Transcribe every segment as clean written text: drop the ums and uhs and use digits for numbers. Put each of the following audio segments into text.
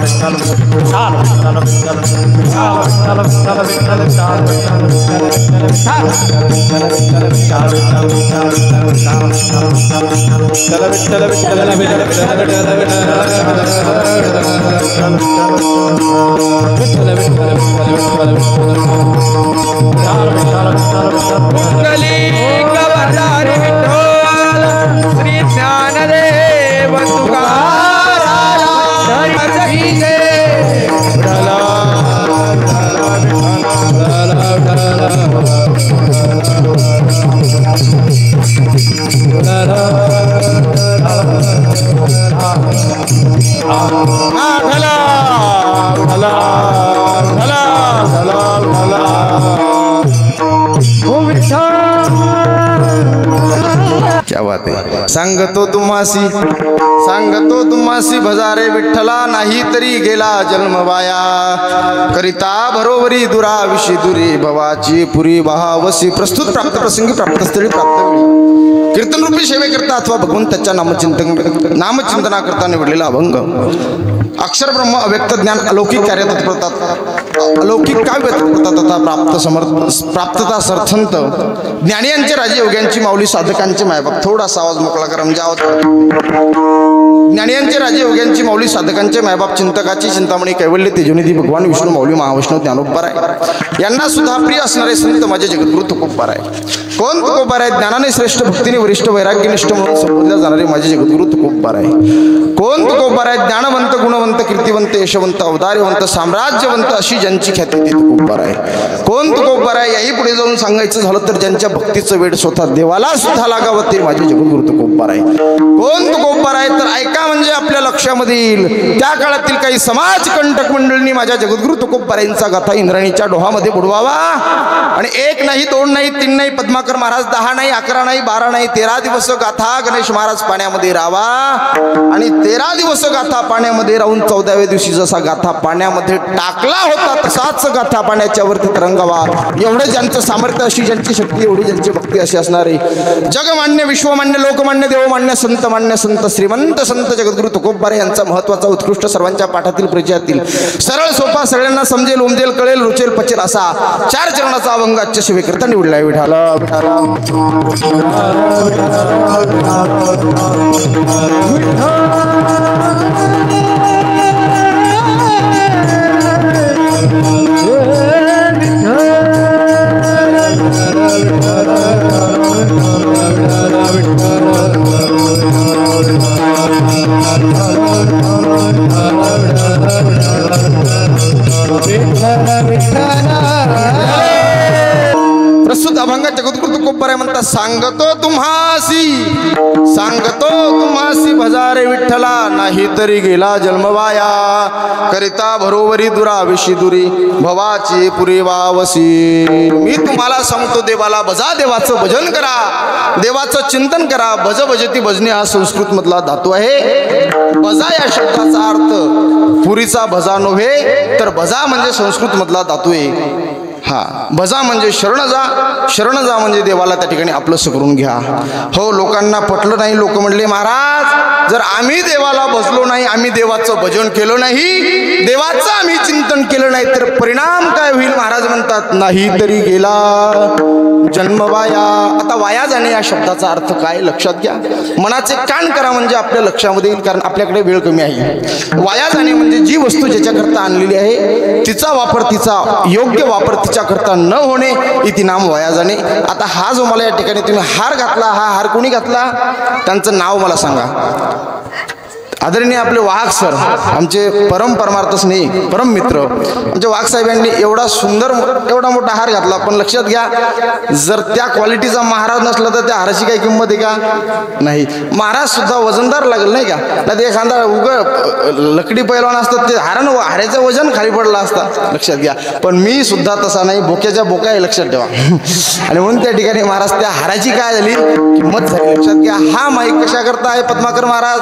श्री ज्ञानदेव क्या बात आहे. सांगतो तुम्हासी भजारे विठ्ठला, नाही तरी गेला जन्म वाया. करिता बरोबरी दुरा विषी दुरी, भवाची पुरी बहावसी. प्रस्तुत प्राप्त प्रसंगी प्राप्त स्थळी प्राप्त वेळी कीर्तन रूपी सेवे करता अथवा भगवंताच्या नामचिंतना करता निवडलेला अभंग. अक्षर ब्रह्म अव्यक्त ज्ञान अलौकिक कार्य तत्परतात, अलौकिक काव्य तत्परता तथा प्राप्तता सर्थंत ज्ञानियांचे राजे योग्यांची माऊली साधकांचे मायबाप. थोडासा आवाज मोकळा करा म्हणजे आवाज. ज्ञानियांचे राजे योग्यांची माऊली साधकांचे मायबाप, चिंतकाची चिंतामणी कैवल्य तेजोनिधी भगवान विष्णू माऊली महाविष्णू ज्ञानोबा आहे. यांना सुद्धा प्रिय असणारे संत माझे जगद्गुरु तुकोबा आहे. कोण तुकोबा आहे? ज्ञानाने श्रेष्ठ, भक्तीने वरिष्ठ, वैराग्यनिष्ठ म्हणून संबोधल्या जाणारे माझे जगद्गुरु तुकोबा आहे. कोण तुकोबा आहे? ज्ञानवंत, गुणवंत, कीर्तिवंत, यशवंत, अवदार्यवंत, साम्राज्यवंत अशी ज्यांची ख्याती ती तुकोबा आहे. कोण तुकोबा आहे? याही पुढे जाऊन सांगायचं झालं तर ज्यांच्या भक्तीचं वेळ स्वतः देवाला सुद्धा लागावं ते माझे जगद्गुरु तुकोबा आहे. कोण तुकोबा आहे? तर ऐका म्हणजे आपल्या लक्षामध्ये येईल. त्या काळातील काही समाजकंटक मंडळींनी माझ्या जगद्गुरु तुकोबा यांचा गाथा इंद्राणीच्या डोहामध्ये बुडवावा आणि 1 नाही 2 नाही 3 नाही पद्माकर महाराज 10 नाही 11 नाही 12 नाही 13 दिवस गाथा गणेश महाराज पाण्यामध्ये राहावा आणि 13 दिवस गाथा पाण्यामध्ये राहून 14व्या दिवशी जसा गाथा पाण्यामध्ये टाकला होता तसाच गाथा पाण्याच्या वरती तरंगावा. एवढं ज्यांचं सामर्थ्य, अशी ज्यांची शक्ती, एवढी ज्यांची भक्ती अशी असणारे जगमान्य, विश्वमान्य, लोकमान्य, देवमान्य, संतमान्य, संत श्रीमंत संत जगद्गुरु तुकोबा यांचा महत्वाचा उत्कृष्ट सर्वांच्या पाठातील परिचयातील सरळ सोपा, सगळ्यांना समजेल, उमजेल, कळेल, रुचेल, पचेल असा 4 चरणाचा अभंग आजच्या सेवेकरता निवडला आहे. विठाला प्रस्तुत अभंगात जगद्गुरु तुकोबा म्हणतात. सांगतो तुम्हासी भजारे विठ्ठला, नाही तरी गेला जन्म वाया. करिता बरोबरी दुरा विषी दुरी, भवाची पुरी वावसी. मी तुम्हाला सांगतो देवाला भजा, देवाचं भजन करा, देवाचं चिंतन करा. भज भजती भजने हा संस्कृत मधला धातू आहे. भजा या शब्दाचा अर्थ पुरीचा भजा नव्हे तर भजा म्हणजे संस्कृत मधला धातू आहे. हा भजा म्हणजे शरण जा म्हणजे देवाला त्या ठिकाणी आपलंसं करून घ्या. हो, लोकांना पटलं नाही. लोक म्हणले महाराज जर आम्ही देवाला बसलो नाही, आम्ही देवाचं भजन केलं नाही, देवाचं आम्ही चिंतन केलं नाही तर परिणाम काय होईल? महाराज म्हणतात नाही तरी गेला जन्म वाया. आता वाया जाणे या शब्दाचा अर्थ काय लक्षात घ्या. मनाचे कान करा म्हणजे आपल्या लक्षामध्ये येईल, कारण आपल्याकडे वेळ कमी आहे. वाया जाणे म्हणजे जी वस्तू ज्याच्याकरता आणलेली आहे तिचा वापर, तिचा योग्य वापर तिच्याकरता न होणे इति नाम वाया जाणे. आता हा जो मला या ठिकाणी तुम्ही हार घातला, हा हार कोणी घातला? त्यांचं नाव मला सांगा. आदरणीय आपले वाहक सर, आमचे परम परमार्थ स्नेही परम मित्र म्हणजे वाघ साहेबांनी एवढा सुंदर एवढा मोठा हार घातला. पण लक्षात घ्या, जर त्या क्वालिटीचा महाराज नसला तर त्या हाराची काही किंमत आहे का? नाही. महाराज सुद्धा वजनदार लागेल नाही का? नाही ते एखादा लकडी पैलवान असतात ते हाराचं वजन खाली पडलं असतं. लक्षात घ्या. पण मी सुद्धा तसा नाही, बोक्याच्या बोका आहे, लक्षात ठेवा. आणि म्हणून त्या ठिकाणी महाराज त्या हाराची काय झाली किंमत झाली. लक्षात घ्या. हा माईक कशा करता आहे पद्माकर महाराज?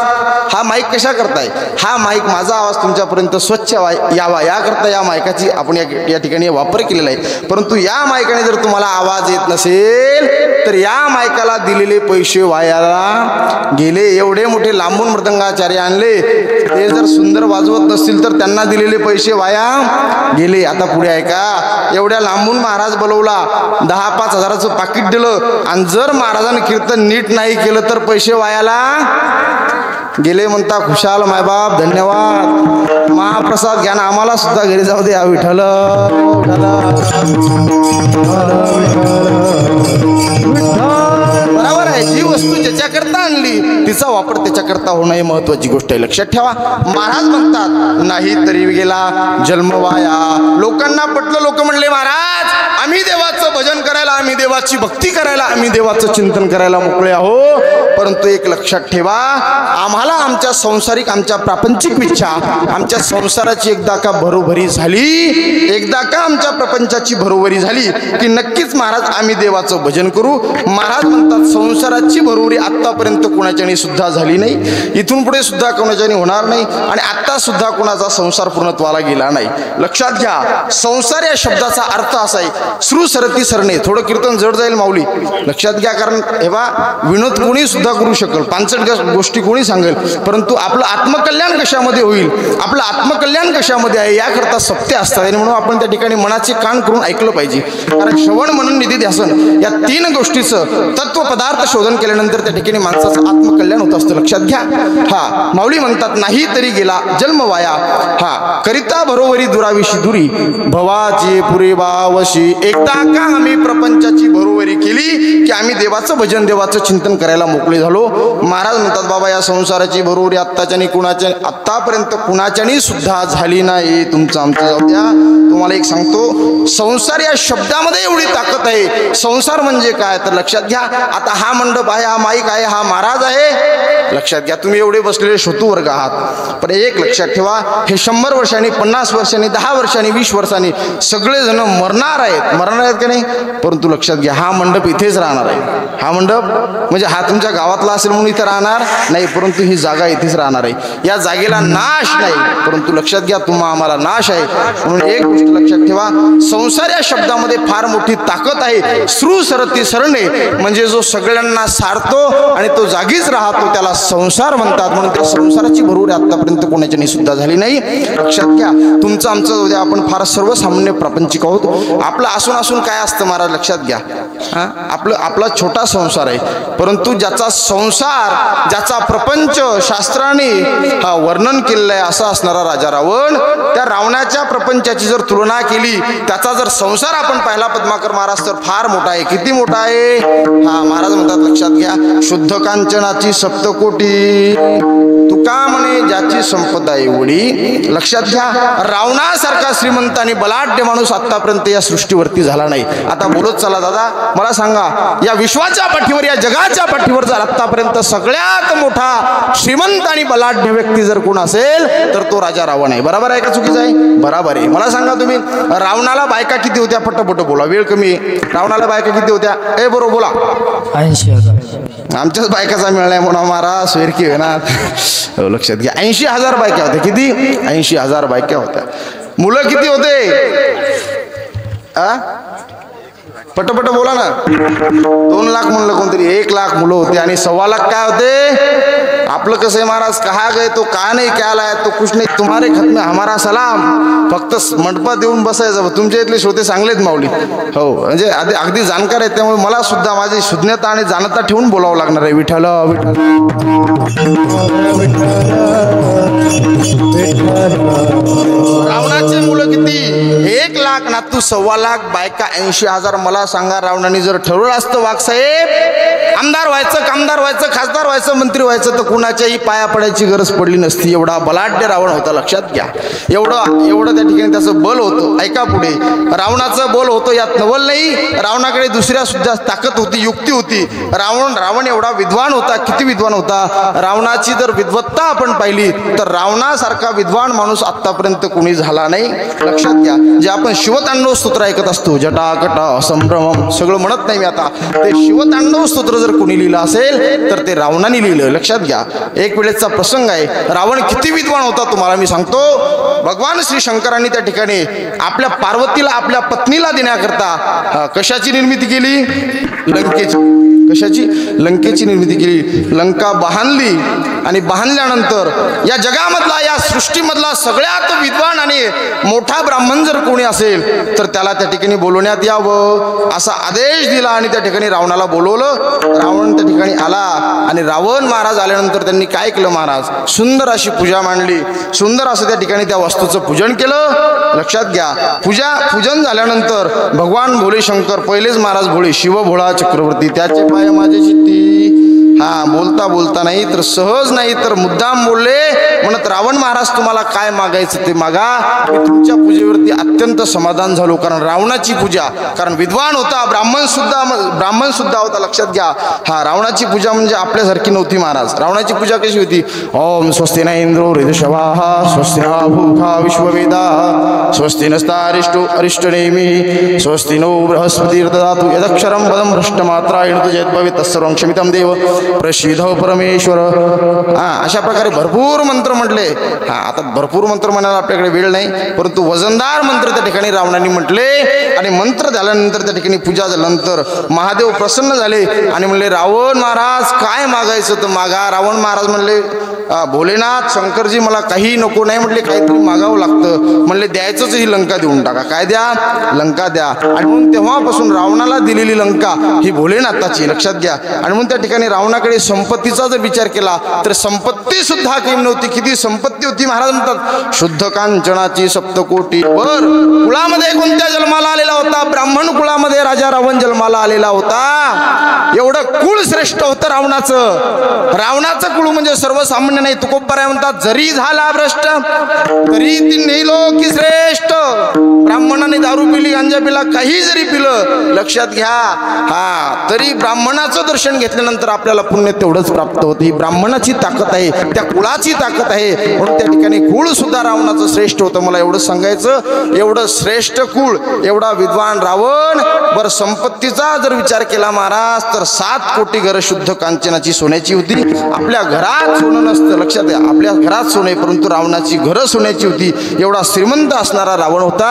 हा माईक माईक कशा करताय? हा माईक माझा आवाज तुमच्यापर्यंत स्वच्छ यावा याकरता या माईकाची आपण या ठिकाणी वापर केलेला आहे. परंतु या माईकाने जर तुम्हाला आवाज येत नसेल तर या माईकाला दिलेले पैसे वायाला गेले. एवढे मोठे लांबून मृदंगाचार्य आणले, ते जर सुंदर वाजवत नसतील तर त्यांना दिलेले पैसे वाया गेले. आता पुढे आहे का, एवढ्या लांबून महाराज बोलवला, 10-5 हजाराचं पाकिट दिलं आणि जर महाराजांनी कीर्तन नीट नाही केलं तर पैसे वायाला गेले. म्हणता खुशाल मायबाप धन्यवाद, महाप्रसाद घ्या ना, आम्हाला सुद्धा घरी जाऊ दे. विठ्ठल बरोबर आहे. जी वस्तू ज्याच्याकरता आणली तिचा वापर त्याच्याकरता होणं ही महत्वाची गोष्ट आहे. लक्षात ठेवा. महाराज म्हणतात नाही तरी गेला जन्म वाया. लोकांना पटलं, लोक म्हणले महाराज आम्ही देवाचं भजन करायला, आम्ही देवाची भक्ती करायला, आम्ही देवाचं चिंतन करायला मोकळे आहो. परंतु एक लक्षात ठेवा, आम्हाला आमच्या संसारिक, आमच्या प्रापंचिक इच्छा, आमच्या संसाराची एकदा का भरोभरी झाली, एकदा का आमच्या प्रपंचाची भरोभरी झाली की नक्कीच महाराज आम्ही देवाचं भजन करू. महाराज म्हणतात संसाराची भरोभरी आत्तापर्यंत कोणाच्यानी सुद्धा झाली नाही, इथून पुढे सुद्धा कोणाच्यानी होणार नाही आणि आत्ता सुद्धा कोणाचा संसार पूर्णत्वाला गेला नाही. लक्षात घ्या, संसार या शब्दाचा अर्थ असा आहे श्रू सरती सरणे. थोडं कीर्तन जड जाईल माऊली, लक्षात घ्या. कारण हे बा विनोद कोणी सुद्धा करू शकेल, पांचट गोष्टी कोणी सांगेल, परंतु आपलं आत्मकल्याण कशामध्ये होईल, आपलं आत्मकल्याण कशामध्ये आहे याकरता सत्य असतात. आणि म्हणून आपण त्या ठिकाणी मनाचे कान करून ऐकलं पाहिजे. कारण श्रवण मनन निधी ध्यासन या 3 गोष्टीचं तत्व पदार्थ शोधन केल्यानंतर त्या ठिकाणी माणसाचं आत्मकल्याण होत असतं. लक्षात घ्या. हा माऊली म्हणतात नाही तरी गेला जन्म वाया. हा करिता भरोवरी दुराविशी दुरी भवाची पुरे बावशी. एकदा का आम्ही प्रपंचाची भरोवरी केली की आम्ही देवाचं भजन, देवाचं चिंतन करायला मोकळे झालो. महाराज म्हणतात बाबा या संसाराची भरोवरी आत्ताच्यानी कुणाच्या आत्तापर्यंत कुणाच्यानी सुद्धा झाली नाही. तुमचं आमचं जाऊ द्या. तुम्हाला एक सांगतो, संसार या शब्दामध्ये एवढी ताकद आहे. संसार म्हणजे काय तर लक्षात घ्या. आता हा मंडप आहे, हा माईक आहे, हा महाराज आहे. लक्षात घ्या, तुम्ही एवढे बसलेले श्रोतू वर्ग आहात. पण एक लक्षात ठेवा, हे 100 वर्षांनी, 50 वर्षांनी, 10 वर्षांनी, 20 वर्षांनी सगळेजण मरणार आहेत का नाही. परंतु लक्षात घ्या, हा मंडप इथेच राहणार आहे. हा मंडप म्हणजे हा तुमच्या गावातला असेल म्हणून इथे राहणार नाही, परंतु ही जागा इथेच राहणार आहे. या जागेला नाश नाही, परंतु लक्षात घ्या तुम्हा आम्हाला नाश आहे. म्हणून एक गोष्ट लक्षात ठेवा, संसार या शब्दामध्ये फार मोठी ताकद आहे. श्रू सरती सरणे म्हणजे जो सगळ्यांना सारतो आणि तो जागीच राहतो त्याला संसार म्हणतात. म्हणून त्या संसाराची भरोवरी आतापर्यंत कोणाच्यानी सुद्धा झाली नाही. लक्षात घ्या, तुमचं आमचं उद्या आपण फार सर्वसामान्य प्रापंचिक आहोत. आपलं असून असून काय असतं महाराज लक्षात घ्या, आपला छोटा संसार आहे, परंतु ज्याचा संसार, ज्याचा प्रपंच शास्त्राने वर्णन केलेलं आहे असा असणारा राजा रावण, त्या रावणाच्या प्रपंचाची जर तुलना केली, त्याचा जर संसार आपण पाहिला पद्माकर महाराज तर फार मोठा आहे. किती मोठा आहे हा महाराज म्हणतात. लक्षात घ्या, शुद्ध कांचनाची सप्तकोटी तुका म्हणे ज्याची संपदा एवढी. लक्षात घ्या, रावणासारखा श्रीमंत आणि बलाढ्य माणूस आतापर्यंत या सृष्टीवरती झाला नाही. आता बोलत चला दादा, मला सांगा या विश्वाच्या पाठीवर, या जगाच्या पाठीवर जर आतापर्यंत सगळ्यात मोठा श्रीमंत आणि बलाढ्य व्यक्ती जर कोण असेल तर तो राजा रावण आहे. बरोबर आहे का चुकीचं आहे? बरोबर आहे. मला सांगा तुम्ही, रावणाला बायका किती होत्या? पटपट बोला, वेळ कमी आहे. रावणाला बायका किती होत्या? बरोबर बोला. 80,000. आमच्याच बायकाचा मिळालाय म्हणा महाराज सोयरकी होणार. लक्षात घ्या, 80,000 बायका होत्या. किती? 80,000 बायका होत्या. मुलं किती होते? पटपट बोला ना. 2 लाख म्हणलं कोणतरी, 1 लाख मुलं होते आणि 1.25 लाख काय होते? आपलं कसं आहे महाराज, कहा गए तो का नाही, क्या लाया तो कुछ नाही, तुम्हारे खत में हमारा सलाम. फक्त मंडपात येऊन बसायचं. तुमच्या इथले श्रोते चांगलेत माऊली, हो, म्हणजे अगदी जाणकार आहेत. त्यामुळे मला सुद्धा माझी शुद्धता आणि जाणता ठेवून बोलावं लागणार आहे. विठ्ठल रावणाचे मुलं किती? 1 लाख नातू, 1.25 लाख बायका, 80,000. मला सांगा, रावणाने जर ठरवलं असतं वाघसाहेब आमदार व्हायचं, कामदार व्हायचं, खासदार व्हायचं, मंत्री व्हायचं तर कुणाच्याही पाया पडायची गरज पडली नसती. एवढा बलाढ्य रावण होता. लक्षात घ्या, एवढं त्या ठिकाणी त्याचं बल होतं. ऐका पुढे, रावणाचं बल होतं यात नवल नाही. रावणाकडे दुसऱ्या सुद्धा ताकद होती, युक्ती होती. रावण एवढा विद्वान होता. किती विद्वान होता? रावणाची जर विद्वत्ता आपण पाहिली तर रावणासारखा विद्वान माणूस आतापर्यंत कोणी झाला नाही. लक्षात घ्या, जे आपण शिवतांडव शिवतांडव स्तोत्र ऐकत असतो. जटाकटा संभ्रमम सगळं म्हणत नाही मी आता. ते शिवतांडव स्तोत्र जर कोणी लिहिलं असेल तर ते रावणाने लिहिलं. लक्षात घ्या. एक वेळेचा प्रसंग आहे. रावण किती विद्वान होता तुम्हाला मी सांगतो. भगवान श्री शंकरांनी त्या ठिकाणी आपल्या पार्वतीला आपल्या पत्नीला देण्याकरता कशाची निर्मिती केली? लंकेची. कशाची? लंकेची निर्मिती केली. लंका बांधली आणि बांधल्यानंतर या जगामधला या सृष्टीमधला सगळ्यात विद्वान आणि मोठा ब्राह्मण जर कोणी असेल तर त्याला त्या ठिकाणी बोलवण्यात यावं असा आदेश दिला आणि त्या ठिकाणी रावणाला बोलवलं. रावण त्या ठिकाणी आला आणि रावण महाराज आल्यानंतर त्यांनी काय केलं? महाराज सुंदर अशी पूजा मांडली. सुंदर असं त्या ठिकाणी त्या वस्तूचं पूजन केलं. लक्षात घ्या. पूजन झाल्यानंतर भगवान भोले शंकर पहिलेच महाराज भोळे शिव भोळा चक्रवर्ती त्याचे पाय माझे चित्ती. बोलता बोलता नाही तर सहज नाही तर मुद्दाम बोलले म्हणत रावण महाराज तुम्हाला काय मागायचं ते मागा. मी तुमच्या पूजेवरती अत्यंत समाधान झालो. कारण रावणाची पूजा कारण विद्वान होता ब्राह्मण सुद्धा होता. लक्षात घ्या. रावणाची पूजा म्हणजे आपल्यासारखी नव्हती महाराज. रावणाची पूजा कशी होती? ओम स्वस्ति न इंद्रो ऋषभाः स्वस्ति न भूखा विश्ववेदा स्वस्ति नस्तारिष्टो अरिष्टनेमि स्वस्ति नो बृहस्पतिर्ददातु यदक्षरं पदं भ्रष्टमात्रायण तुझेद्भवेत् तत्सर्वं क्षमितं देव प्रसिद्ध परमेश्वर. अशा प्रकारे भरपूर मंत्र म्हटले. आता भरपूर मंत्र म्हणायला आपल्याकडे वेळ नाही परंतु वजनदार मंत्र त्या ठिकाणी रावणाने म्हटले. आणि मंत्र झाल्यानंतर त्या ठिकाणी पूजा झाल्यानंतर महादेव प्रसन्न झाले आणि म्हणले रावण महाराज काय मागायचं तर मागा. रावण महाराज म्हणले भोलेनाथ शंकरजी मला काही नको नाही म्हटले काहीतरी मागावं लागतं. म्हणले द्यायचंच ही लंका देऊन टाका. काय द्या? लंका द्या. आणि म्हणून तेव्हापासून रावणाला दिलेली लंका ही भोलेनाथाची. लक्षात घ्या. आणि म्हणून त्या ठिकाणी रावणाकडे संपत्तीचा जर विचार केला तर संपत्ती सुद्धा काही नव्हती. किती संपत्ती होती? महाराज म्हणतात शुद्ध कांचनाची सप्तकोटी. बर कुळामध्ये कोणत्या जन्माला आलेला होता? ब्राह्मण कुळामध्ये राजा रावण जन्माला आलेला होता. एवढं कुळ श्रेष्ठ होतं रावणाचं. रावणाचं कुळ म्हणजे सर्वसामान्य नाही. तुकोबराय म्हणतात जरी झाला भ्रष्ट तरी ती नेलो की श्रेष्ठ. ब्राह्मणाने दारू पिली गांजा पिला काही जरी पिलं लक्षात घ्या तरी ब्राह्मणाचं दर्शन घेतल्यानंतर आपल्याला पुण्य तेवढंच प्राप्त होतं. ही ब्राह्मणाची ताकद आहे. त्या कुळाची ताकद आहे. म्हणून त्या ठिकाणी कुळ सुद्धा रावणाचं श्रेष्ठ होतं. मला एवढं सांगायचं. एवढं श्रेष्ठ कुळ एवढा विद्वान रावण. बरं संपत्तीचा जर विचार केला महाराज तर 7 कोटी घरं शुद्ध कांचनाची सोन्याची होती. आपल्या घरात सोनं नसतं. लक्षात घ्या. आपल्या घरात सोने परंतु रावणाची घरं सोन्याची होती. एवढा श्रीमंत असणारा रावण होता.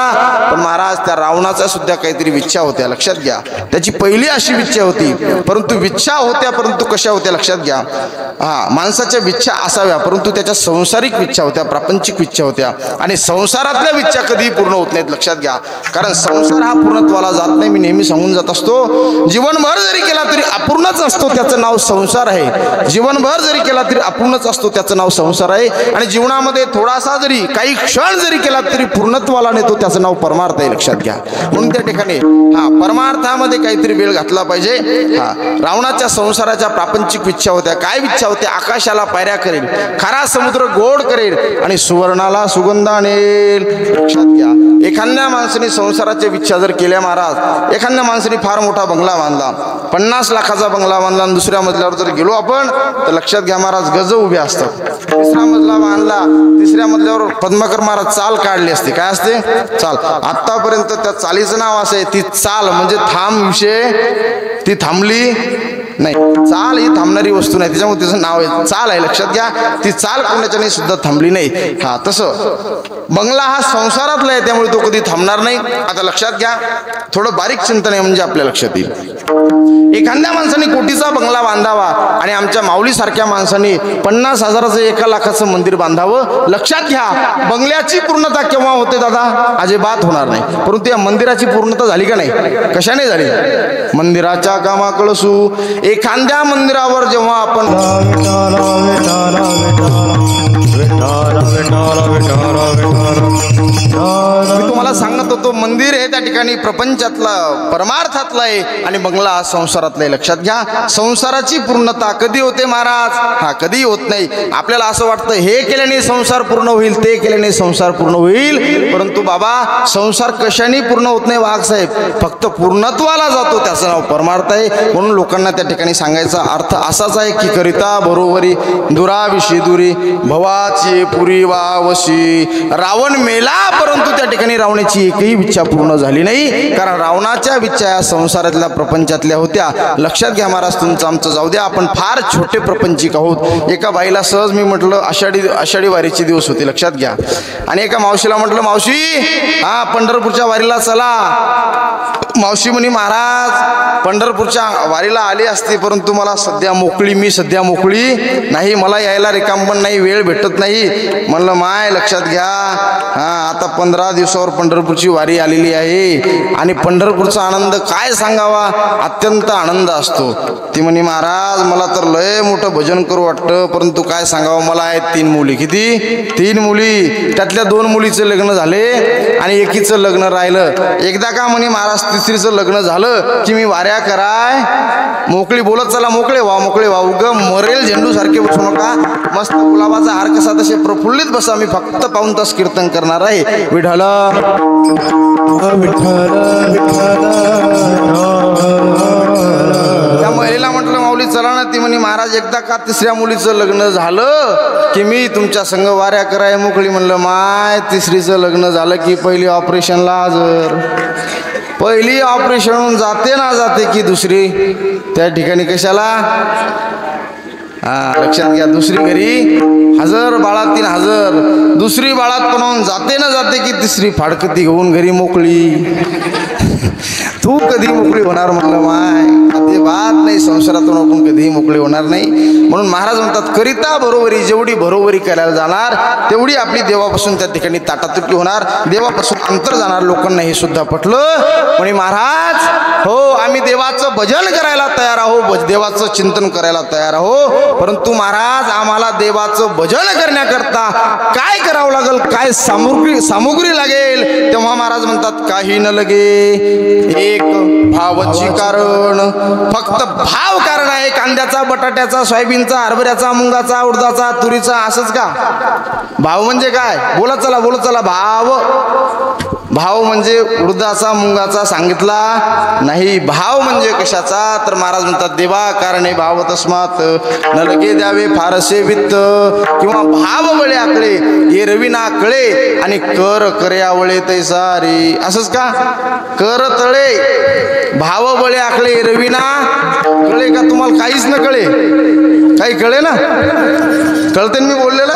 पण महाराज त्या रावणाचा सुद्धा काहीतरी इच्छा होत्या. लक्षात घ्या. त्याची पहिली अशी इच्छा होती परंतु इच्छा होत्या परंतु कशा होत्या? लक्षात घ्या. माणसाच्या इच्छा असाव्या परंतु त्याच्या संसारिक इच्छा होत्या प्रापंचिक इच्छा होत्या. आणि संसारातल्या इच्छा कधीही पूर्ण होत नाहीत. लक्षात घ्या. कारण संसार हा पूर्णत्वाला जात नाही. मी नेहमी सांगून जात असतो जीवनभर जरी केला तरी अपूर्णच असतो त्याचं नाव संसार आहे. जीवनभर जरी केला तरी अपूर्णच असतो त्याचं नाव संसार आहे. आणि जीवनामध्ये थोडासा जरी काही क्षण जरी केला तरी पूर्णत्वाला नेतो त्याचं नाव परमार्थ आहे. लक्षात घ्या. म्हणून त्या ठिकाणी परमार्थामध्ये काहीतरी वेळ घातला पाहिजे. रावणाच्या संसाराच्या प्रापंचिक इच्छा होत्या. काय इच्छा होत्या? आकाशाला पायऱ्या करेल, खारा समुद्र गोड करेल आणि सुवर्णाला सुगंध आणेल. लक्षात घ्या. एखाद्या माणसाने संसाराच्या इच्छा जर केल्या महाराज एखाद्या माणसाने फार मोठा बंगला बांधला 50 लाखाचा बंगला बांधला आणि दुसऱ्या मजल्यावर जर गेलो आपण तर लक्षात घ्या महाराज गज उभे असतात. तिसरा मजला बांधला तिसऱ्या मजल्यावर पद्माकर महाराज चाल काढली असते. काय असते? चाल. आतापर्यंत त्या चालीचं नाव असे ती चाल म्हणजे थांब विषय. ती थांबली नाही. चाल ही थांबणारी वस्तू नाही त्याच्यामुळे तिचं नाव आहे चाल आहे. लक्षात घ्या. ती चाल कोणाच्याने सुद्धा थांबली नाही. तसं बंगला हा संसारातला आहे त्यामुळे तो कधी थांबणार नाही. आता लक्षात घ्या. थोडं बारीक चिंतन आहे म्हणजे आपल्या लक्षात येईल. एखाद्या माणसाने कोटीचा बंगला बांधावा आणि आमच्या माऊलीसारख्या माणसाने 50,000चं 1 लाखाचं मंदिर बांधावं. लक्षात घ्या. बंगल्याची पूर्णता केव्हा होते दादा? अजिबात होणार नाही. परंतु या मंदिराची पूर्णता झाली का नाही? कशाने झाली? मंदिराच्या कामा कळसू. एखाद्या मंदिरावर जेव्हा आपण मी तुम्हाला सांगत होतो मंदिर हे त्या ठिकाणी प्रपंचातलं परमार्थातलं आहे आणि बंगला हा संसारातला आहे. लक्षात घ्या. संसाराची पूर्णता कधी होते महाराज? कधी होत नाही. आपल्याला असं वाटतं हे केल्याने संसार पूर्ण होईल ते केल्याने संसार पूर्ण होईल परंतु बाबा संसार कशाने पूर्ण होत नाही वाघ साहेब. फक्त पूर्णत्वाला जातो त्याचं नाव परमार्थ आहे. म्हणून लोकांना त्या ठिकाणी सांगायचा अर्थ असाच आहे की करिता बरोबरी दुराविषयी दुरी भवाची पुरी वावशी. रावण मेला परंतु त्या ठिकाणी रावण रावणाची एकही इच्छा पूर्ण झाली नाही, कारण रावणाच्या इच्छा या संसारातल्या प्रपंचातल्या होत्या. लक्षात घ्या महाराज, तुमचं आमचं जाऊ द्या, आपण फार छोटे प्रपंचिक आहोत. एका बाईला सहज मी म्हटलं, आषाढी वारीचे दिवस होते, लक्षात घ्या, आणि एका मावशीला म्हटलं, मावशी हा पंढरपूरच्या वारीला चला. मावशी म्हणे, महाराज पंढरपूरच्या वारीला आली असते, परंतु मला सध्या मोकळी, मी सध्या मोकळी नाही, मला यायला रिकामपण नाही, वेळ भेटत नाही. म्हणलं माय लक्षात घ्या, आता 15 दिवसावर पंढरपूरची वारी आलेली आहे, आणि पंढरपूरचा आनंद काय सांगावा, अत्यंत आनंद असतो. ती म्हणे, महाराज मला तर लय मोठं भजन करू वाटतं, परंतु काय सांगावं, मला आहेत 3 मुली. किती? 3 मुली. त्यातल्या 2 मुलीचं लग्न झाले आणि एकीचं लग्न राहिलं. एकदा का म्हणे महाराज तिसरीचं लग्न झालं की मी वाऱ्या कराय मोकळी. बोलत चला, मोकळे व्हा, उग मरेल झेंडू सारखे बसू नका, मस्त गुलाबाचा हार कसा तसे प्रफुल्लित बसा, मी फक्त 1 तास कीर्तन करणार आहे. विठ्ठल त्या महिलेला म्हटलं, माऊली चला ना. ती म्हणे, महाराज एकदा का तिसऱ्या मुलीचं लग्न झालं की मी तुमच्या संग वाऱ्या कराय मोकळी. म्हणलं माय, तिसरीचं लग्न झालं की पहिली ऑपरेशनला हजर. पहिली ऑपरेशन जाते ना जाते की दुसरी त्या ठिकाणी कशाला, लक्षात घ्या, दुसरी घरी हजर, बाळातीन हजर. दुसरी बाळात पण जाते ना जाते की तिसरी फाडकती घेऊन घरी मोकळी. तू कधी मोकळी होणार? म्हणलं माय, अजिबात नाही, संसारातून आपण कधीही मोकळी होणार नाही. म्हणून महाराज म्हणतात, करिता बरोबरी, जेवढी बरोबरी करायला जाणार तेवढी आपली देवापासून त्या ठिकाणी ताटातुटी होणार, देवापासून अंतर जाणार. लोकांना हे सुद्धा पटलं. म्हणे महाराज, हो आम्ही देवाचं भजन करायला तयार आहो, देवाचं चिंतन करायला तयार आहो, परंतु महाराज आम्हाला देवाचं भजन करण्याकरता काय करावं लागेल, काय सामुग्री लागेल? तेव्हा महाराज म्हणतात, काही न लगे एक भावची कारण, फक्त भाव कारण आहे. कांद्याचा, बटाट्याचा, सोयाबीनचा, हरभऱ्याचा, मुंगाचा, उडदाचा, तुरीचा, असंच का? भाव म्हणजे काय? बोलत चला. भाव म्हणजे उडदाचा, मुंगाचा सांगितला नाही. भाव म्हणजे कशाचा? तर महाराज म्हणतात, देवा कारणे भाव तस्मात न लगे द्यावे फारसे वित्त, किंवा भाव बळे आकळे एरवी ना कळे, आणि कर कर्यावळे तैसारी. असंच का? कर तळे भाव बळे आकळे एरवी ना कळे. का तुम्हाला काहीच न कळे? काही कळे ना? कळते मी बोललेलं?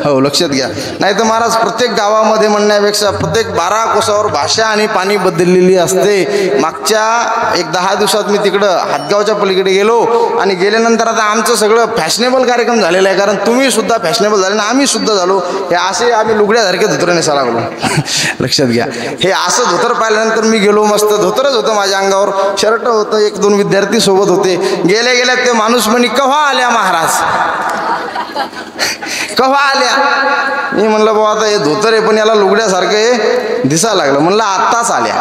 हो, लक्षात घ्या. नाही तर महाराज प्रत्येक गावामध्ये म्हणण्यापेक्षा प्रत्येक 12 कोसावर भाषा आणि पाणी बदललेली असते. मागच्या 10 दिवसात मी तिकडं हातगावच्या पलीकडे गेलो, आणि गेल्यानंतर आता आमचं सगळं फॅशनेबल कार्यक्रम झालेला आहे, कारण तुम्ही सुद्धा फॅशनेबल झाले ना, आम्ही सुद्धा झालो. हे असे आम्ही लुगड्यासारखे धोतर नेसा लागलो. लक्षात घ्या, हे असं धोतर पाहिल्यानंतर मी गेलो, मस्त धोतरच होतं माझ्या अंगावर, शर्ट होतं, 1-2 विद्यार्थी सोबत होते. गेल्या ते माणूस म्हणे, केव्हा आल्या महाराज, केव्हा आल्या? मी म्हणलं, बाबा आता हे धोतर आहे, पण याला लुगड्यासारखं दिसायला लागलं. म्हणलं आत्ताच आल्या.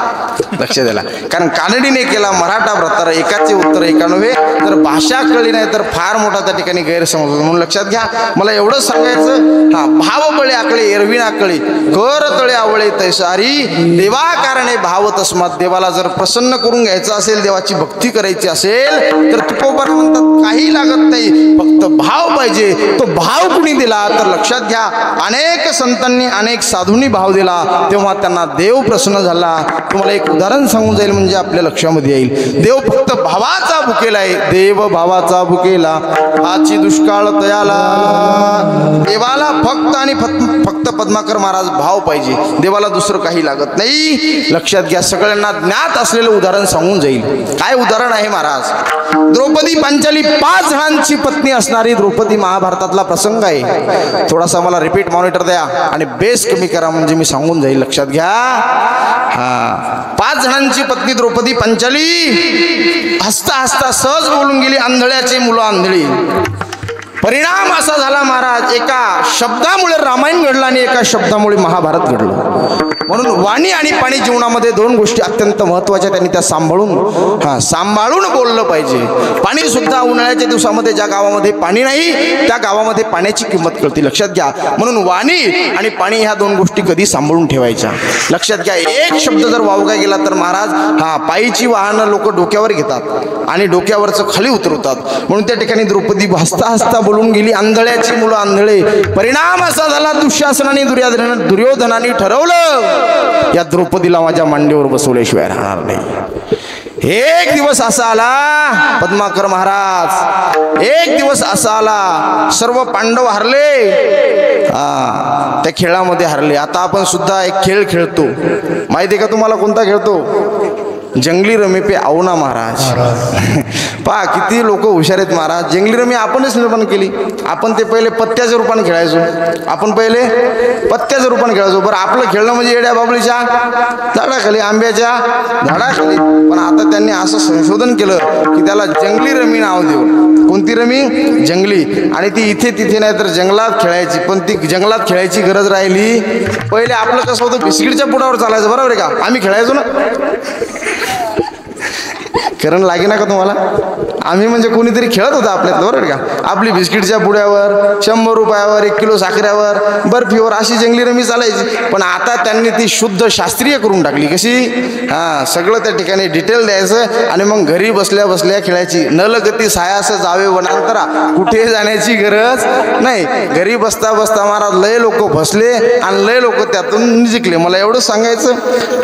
लक्ष द्यायला, कारण कानडीने केला मराठा व्रतार, एकाचे उत्तर एका नव्हे. तर भाषा कळली नाही तर फार मोठा त्या ठिकाणी गैरसमज होतो. म्हणून लक्षात घ्या, मला एवढंच सांगायचं, भाव बळे आकळे एरवी ना कळे, कर तळे आवळे तैसारी, देवा कारणे भाव तस्मात. देवाला जर प्रसन्न करून घ्यायचं असेल, देवाची भक्ती करायची असेल, तर तुकोबार म्हणतात, काही लागत नाही, फक्त भाव पाहिजे. तो भाव कुणी दिला? तर लक्षात घ्या, अनेक संतांनी, अनेक साधूंनी भाव दिला, तेव्हा त्यांना देव प्रसन्न झाला. तुम्हाला एक उदाहरण सांगून जाईल, म्हणजे आपल्या लक्षामध्ये येईल. देव फक्त भावाचा भुकेला आहे, देव भावाचा भुकेला, हाची दुष्काळ तयाला. देवाला फक्त आणि फक्त पद्माकर महाराज भाव पाहिजे, देवाला दुसरं काही लागत नाही. लक्षात घ्या, सगळ्यांना ज्ञात असलेलं उदाहरण सांगून जाईल. काय उदाहरण आहे महाराज? द्रौपदी पांचाली 5 जणांची पत्नी असणारी द्रौपदी महाभारतातला प्रसंग आहे. थोडासा मला रिपीट मॉनिटर द्या आणि बेस कमी करा, म्हणजे मी सांगून जाईल. लक्षात घ्या, 5 जणांची पत्नी द्रौपदी पांचाली हसता हसता सहज बोलून गेली, आंधळ्याची मुलं आंधळी. परिणाम असा झाला महाराज, एका शब्दामुळे रामायण घडलं आणि एका शब्दामुळे महाभारत घडलं. म्हणून वाणी आणि पाणी जीवनामध्ये 2 गोष्टी अत्यंत महत्त्वाच्या, त्यांनी त्या सांभाळून बोललं पाहिजे. पाणी सुद्धा उन्हाळ्याच्या दिवसामध्ये ज्या गावामध्ये पाणी नाही, त्या गावामध्ये पाण्याची किंमत कळते. लक्षात घ्या, म्हणून वाणी आणि पाणी ह्या 2 गोष्टी कधी सांभाळून ठेवायच्या. लक्षात घ्या, एक शब्द जर वावगा गेला तर महाराज पायीची वाहनं लोक डोक्यावर घेतात आणि डोक्यावरचं खाली उतरवतात. म्हणून त्या ठिकाणी द्रौपदी हसता हसता बोलून गेली, आंधळ्याची मुलं आंधळे. परिणाम असा झाला, दुःशासनाने दुर्योधनाने ठरवलं या द्रौपदीला माझ्या मांडीवर बसवल्याशिवाय राहणार नाही। एक दिवस असा आला पद्माकर महाराज, एक दिवस असा आला सर्व पांडव हरले, त्या खेळामध्ये हरले। आता आपण सुद्धा एक खेळ खेळतो, माहिती आहे का तुम्हाला कोणता खेळतो? जंगली रमी पे आओ ना महाराज। पहा किती लोक हुशार आहेत महाराज। जंगली रमी आपणच निर्माण केली। आपण ते पहिले पत्त्याच्या रूपाने खेळायचो, आपण पहिले पत्त्याच्या रूपाने खेळायचो। बरं आपलं खेळणं म्हणजे येड्या बाबळीच्या झाडाखाली, आंब्याच्या झाडाखाली, पण आता त्यांनी असं संशोधन केलं की त्याला जंगली रमी नाव देऊ। कोणती रमी? जंगली। आणि ती इथे तिथे नाही तर जंगलात खेळायची, पण ती जंगलात खेळायची गरज राहिली। पहिले आपलं कसं होतं, बिस्किटच्या पुढावर चालायचं, बरोबर आहे का? आम्ही खेळायचो ना, करण लागे ना का तुम्हाला? आम्ही म्हणजे कोणीतरी खेळत होतं आपल्यात, बरोबर का? आपली बिस्किटच्या पुड्यावर, 100 रुपयावर, 1 किलो साखरेवर, बर्फीवर अशी जंगली रमी चालायची। पण आता त्यांनी ती शुद्ध शास्त्रीय करून टाकली। कशी? सगळं त्या ठिकाणी डिटेल द्यायचं आणि मग घरी बसल्या बसल्या खेळायची। नलगती सायास जावे वनांतरा, कुठे जाण्याची गरज नाही। घरी बसता बसता महाराज लय लोक फसले आणि लय लोक त्यातून जिंकले। मला एवढं सांगायचं,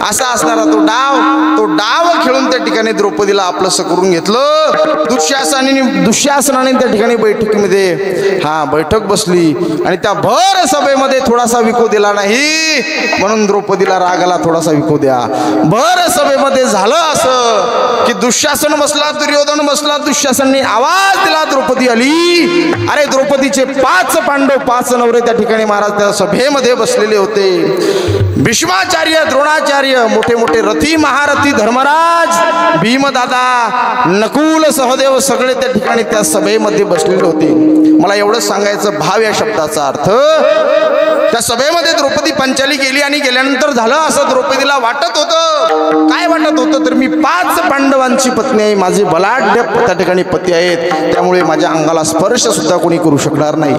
असा असणारा तो डाव खेळून त्या ठिकाणी द्रौपदीला आपलंसं करून घेतलं। दुःशासनाने त्या ठिकाणी बैठकीमध्ये बैठक बसली आणि त्या भर सभेमध्ये थोडासा विको दिला नाही, म्हणून द्रौपदीला रागाला थोडासा विको द्या। भर सभेमध्ये झालं असं की दुःशासन बसला, दुर्योधन बसला, दुःशासनाने आवाज दिला, द्रौपदी आली। अरे द्रौपदीचे 5 पांडव, 5 नवरे त्या ठिकाणी महाराज त्या सभेमध्ये बसलेले होते। भीष्माचार्य, द्रोणाचार्य, मोठे मोठे रथी महारथी, धर्मराज, भीमदादा, नकुल, सहदेव सगळे त्या ठिकाणी त्या सभेमध्ये बसलेले होते। मला एवढं सांगायचं, भाव या शब्दाचा अर्थ, त्या सभेमध्ये द्रौपदी पंचाली गेली आणि गेल्यानंतर झालं असं द्रौपदीला वाटत होतं। काय वाटत होतं? तर मी 5 पांडवांची पत्नी आहे, माझे बलाढ्य त्या ठिकाणी पती आहेत, त्यामुळे माझ्या अंगाला स्पर्श सुद्धा कोणी करू शकणार नाही।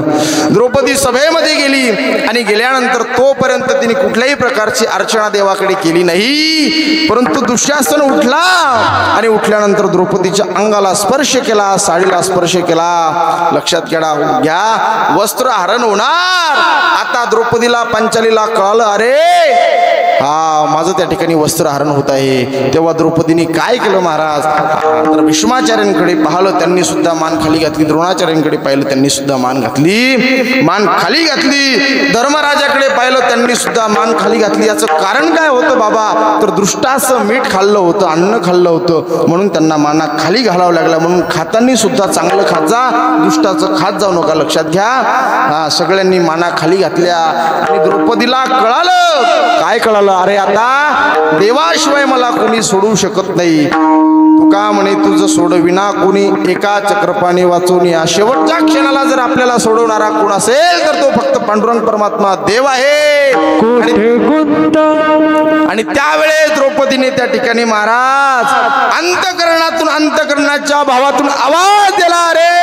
द्रौपदी सभेमध्ये गेली आणि गेल्यानंतर तोपर्यंत तिने कुठल्याही प्रकारची अर्चना देवाकडे केली नाही, परंतु दुःशासन उठला आणि उठल्यानंतर द्रौपदीच्या अंगाला स्पर्श केला, साडीला स्पर्श केला। लक्षात घ्या, वस्त्र हरण होणार। आता द्रौपदीला पंचालीला कळलं, अरे माझं त्या ठिकाणी वस्त्र हरण होत आहे। तेव्हा द्रौपदीने काय केलं महाराज? तर भीष्माचार्यांकडे पाहिलं, त्यांनी सुद्धा मान खाली घातली। द्रोणाचार्यांकडे पाहिलं, त्यांनी सुद्धा मान खाली घातली। धर्मराजाकडे पाहिलं, त्यांनी सुद्धा मान खाली घातली। याचं कारण काय होतं बाबा? तर दृष्टाचं मीठ खाल्लं होतं, अन्न खाल्लं होतं, म्हणून त्यांना माना खाली घालावं लागला। म्हणून खाताना सुद्धा चांगलं खात जा, दुष्टाचं खात जाऊ नका। लक्षात घ्या, सगळ्यांनी माना खाली घातल्या आणि द्रौपदीला कळालं, काय कळालं? अरे आता देवाशिवाय मला कोणी सोडू शकत नाही। तुका म्हणे तुझं सोडविना कोणी, एका चक्रपाणी वाचून। या शेवटच्या क्षणाला जर आपल्याला सोडवणारा कोण असेल तर तो फक्त पांडुरंग परमात्मा देव आहे। आणि त्यावेळेस द्रौपदीने त्या ठिकाणी महाराज अंतकरणातून, अंतकरणाच्या भावातून आवाज दिला, रे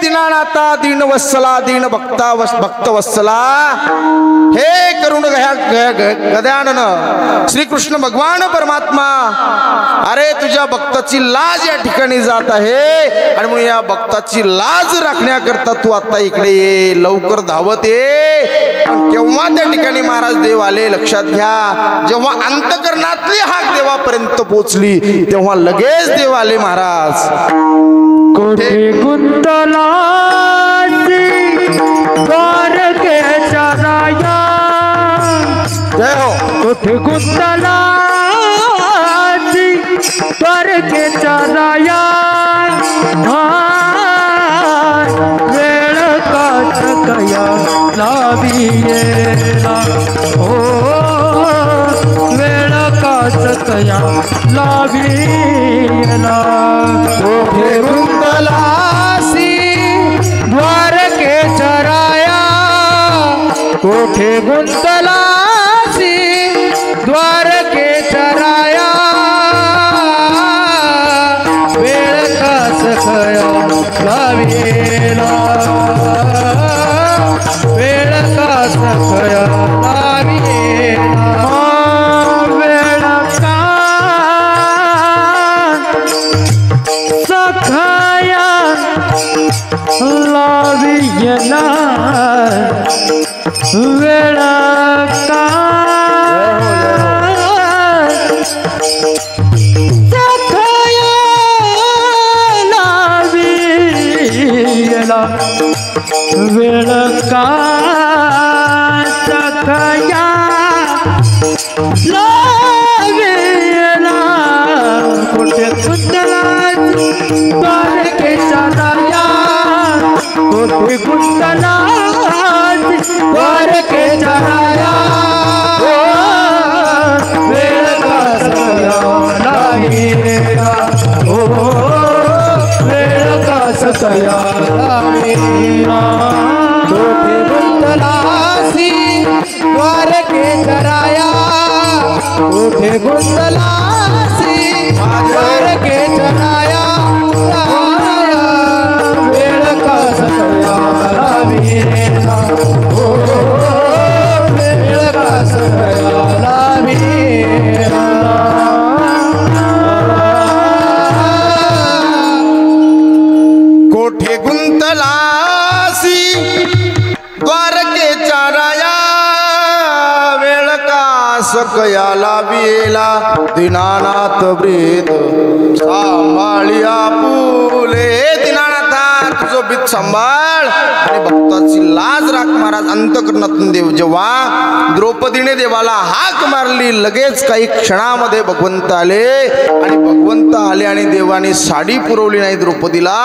दीनानाथा, दीन वत्सला, दीन भक्त वत्सला, हे करुण गजानन श्री कृष्ण भगवान परमात्मा, अरे तुझ्या भक्ताची लाज या ठिकाणी जात आहे आणि म्हणून या भक्ताची लाज राखण्याकरता तू आता इकडे ये, लवकर धावत ये। केव्हा त्या ठिकाणी महाराज देव आले? लक्षात घ्या, जेव्हा अंतकरणातली हाक देवापर्यंत पोहोचली तेव्हा लगेच देव आले महाराज। कोठे गुंतला द्वारकेच्या राया, जय हो। कोठे गुंतला द्वारकेच्या राया, वेळ काचकया लावियेला, हो वेळ काचकया लावियेला। कोठे गुंतलासी द्वारकेच्या राया, कोठे गुंतलासी द्वारकेच्या राया, वेळ काचकया लावियेला, वेळ काचकया लावियेला, वेळ काचकया लावियेला, वेळ चराया कुठे गुंतलासी द्वारके चराया राया वेळ का सकळाला विना हो वेळ का सकळाला विना कोठे गुंतलासी द्वारकेच्या राया वेळ का सकयाला बिला दीनानाथ ब्रीद सांभाळिया फुले दीनानाथा तुझं बीत सांभाळ आणि भक्ताची लाज राख महाराज अंतकरणातून देव जेव्हा द्रौपदीने देवाला हाक मारली लगेच काही क्षणामध्ये भगवंत आले आणि भगवंत आले आणि देवाने साडी पुरवली नाही द्रौपदीला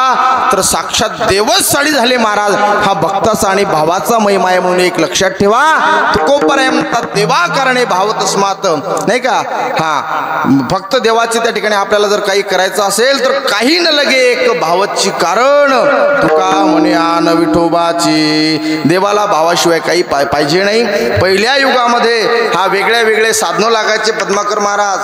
तर साक्षात देवच साडी झाले महाराज हा भक्ताचा आणि भावाचा महिमा आहे म्हणून एक लक्षात ठेवा तुकोपर्यंत देवा कारणे भाव तस्मात नाही का हा फक्त देवाचे त्या ठिकाणी आपल्याला जर काही करायचं असेल तर काही न लगे एक भावाची कारण तुका म्हणे आन विठोबाची देवाला भावाशिवाय काही पाहिजे नाही पहिल्या युगामध्ये हा वेगळे साधनं लागायचे पद्माकर महाराज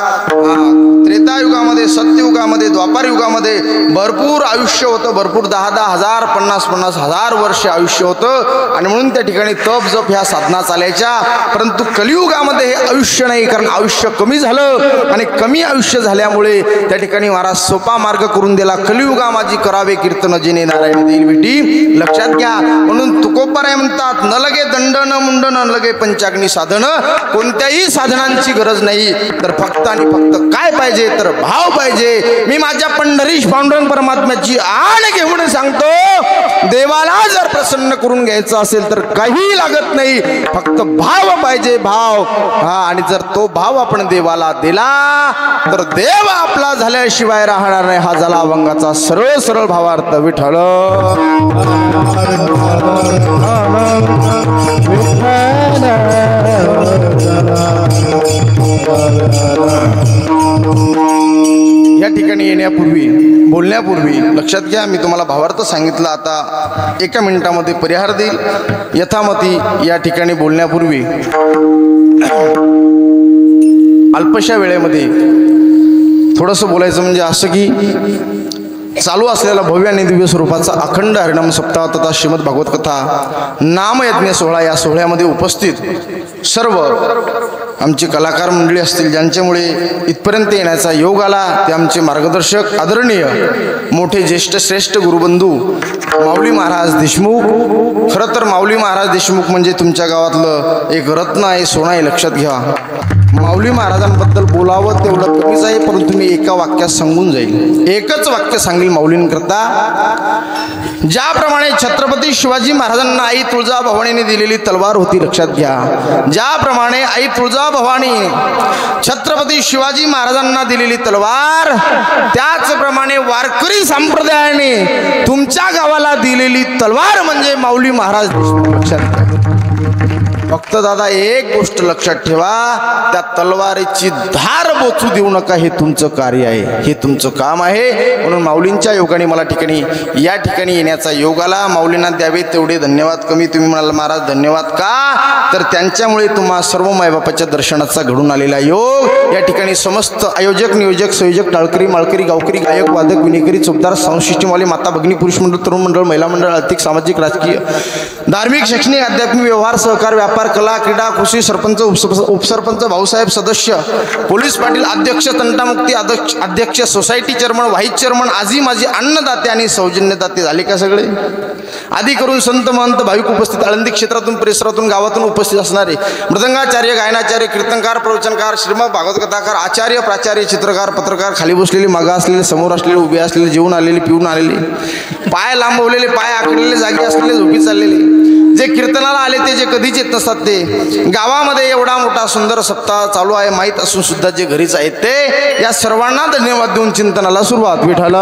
त्रेता युगामध्ये सत्ययुगामध्ये द्वापार युगामध्ये भरपूर आयुष्य होतं भरपूर 10-10 हजार 50-50 हजार वर्ष आयुष्य होतं आणि म्हणून त्या ठिकाणी तप जप ह्या साधना चालायच्या परंतु कलियुगामध्ये हे आयुष्य नाही कारण आयुष्य कमी झालं आणि कमी आयुष्य झाल्यामुळे त्या ठिकाणी महाराज सोपा मार्ग करून दिला कलियुगा माझी करावे कीर्तन जिने नारायण देईल बेटी लक्षात घ्या म्हणून तुकोपराय म्हणतात न लगे दंड न मुंड न लगे पंचाग्नी साधन कोणत्याही साधनांची गरज नाही तर फक्त आणि फक्त काय पाहिजे तर भाव पाहिजे मी माझ्या पंढरीश पांडुरंग परमात्म्याची आण घेऊन सांगतो देवाला जर प्रसन्न करून घ्यायचं असेल तर काही लागत नाही फक्त भाव पाहिजे भाव हा आणि जर तो भाव आपण देवाला दिला तर देव आपला झाल्याशिवाय राहणार नाही हा झाला अभंगाचा सरळ सरळ भावार्थ विठ्ठल या ठिकाणी येण्यापूर्वी बोलण्यापूर्वी लक्षात घ्या मी तुम्हाला भावार्थ सांगितलं आता एका मिनिटामध्ये परिहार देईल यथामती या ठिकाणी बोलण्यापूर्वी अल्पशा वेळेमध्ये थोडंसं बोलायचं म्हणजे असं की चालू असलेला भव्य आणि दिव्य स्वरूपाचा अखंड हरिनाम सप्ताह तथा श्रीमद भागवत कथा नामयज्ञ सोहळा या सोहळ्यामध्ये उपस्थित सर्व आमची कलाकार मंडळी असतील ज्यांच्यामुळे इथपर्यंत येण्याचा योग आला ते आमचे मार्गदर्शक आदरणीय मोठे ज्येष्ठ श्रेष्ठ गुरुबंधू माऊली महाराज देशमुख खरं तर माऊली महाराज देशमुख म्हणजे तुमच्या गावातलं एक रत्न आहे सोनं आहे लक्षात घ्या माऊली महाराजांबद्दल बोलावं तेवढं कमीच आहे परंतु मी एका वाक्यात सांगून जाईल एकच वाक्य सांगेल माऊलींकरता ज्याप्रमाणे छत्रपती शिवाजी महाराजांना आई तुळजाभवानीने दिलेली तलवार होती लक्षात घ्या ज्याप्रमाणे आई तुळजाभवानी छत्रपती शिवाजी महाराजांना दिलेली तलवार त्याचप्रमाणे वारकरी संप्रदायाने तुमच्या गावाला दिलेली तलवार म्हणजे माऊली महाराज लक्षात घ्या फक्त दादा एक गोष्ट लक्षात ठेवा त्या तलवारीची धार बोचू देऊ नका हे तुमचं कार्य आहे हे तुमचं काम आहे म्हणून माऊलींच्या योगाने मला या ठिकाणी येण्याचा योग आला माऊलींना द्यावे तेवढे धन्यवाद कमी तुम्ही म्हणाल महाराज धन्यवाद का तर त्यांच्यामुळे तुम्हा सर्व मायबापाच्या दर्शनाचा घडून आलेला योग या ठिकाणी समस्त आयोजक नियोजक संयोजक टाळकरी माळकरी गावकरी गायक वादक विनेकरी चोपदार साऊंड सिस्टीमवाले माता भगिनी पुरुष मंडळ तरुण मंडळ महिला मंडळ आर्थिक सामाजिक राजकीय धार्मिक शैक्षणिक आध्यात्मिक व्यवहार सहकार व्यापार कला क्रीडा कृषी सरपंच उपसरपंच भाऊसाहेब सदस्य पोलीस पाटील अध्यक्ष तंटामुक्ती अध्यक्ष सोसायटी चेअरमन व्हाईस चेअरमन आजी माझी अन्नदाते आणि सौजन्यदाते झाले का सगळे आदी करून संत महंत भाविक उपस्थित आळंदी क्षेत्रातून परिसरातून गावातून उपस्थित असणारे मृदंगाचार्य गायनाचार्य कीर्तनकार प्रवचनकार श्रीमद भागवत कथाकार आचार्य प्राचार्य चित्रकार पत्रकार खाली बसलेले मागा असलेले समोर असलेले उभे असलेले जेवून आलेले पिऊन आलेले पाय लांबवलेले पाय आखलेले जागी असलेले झोपी चाललेले जे कीर्तनाला आले ते जे कधीच येत नसतात ते गावामध्ये एवढा मोठा सुंदर सप्ताह चालू आहे माहीत असून सुद्धा जे घरीच आहेत ते या सर्वांना धन्यवाद देऊन चिंतनाला सुरुवात विठ्ठल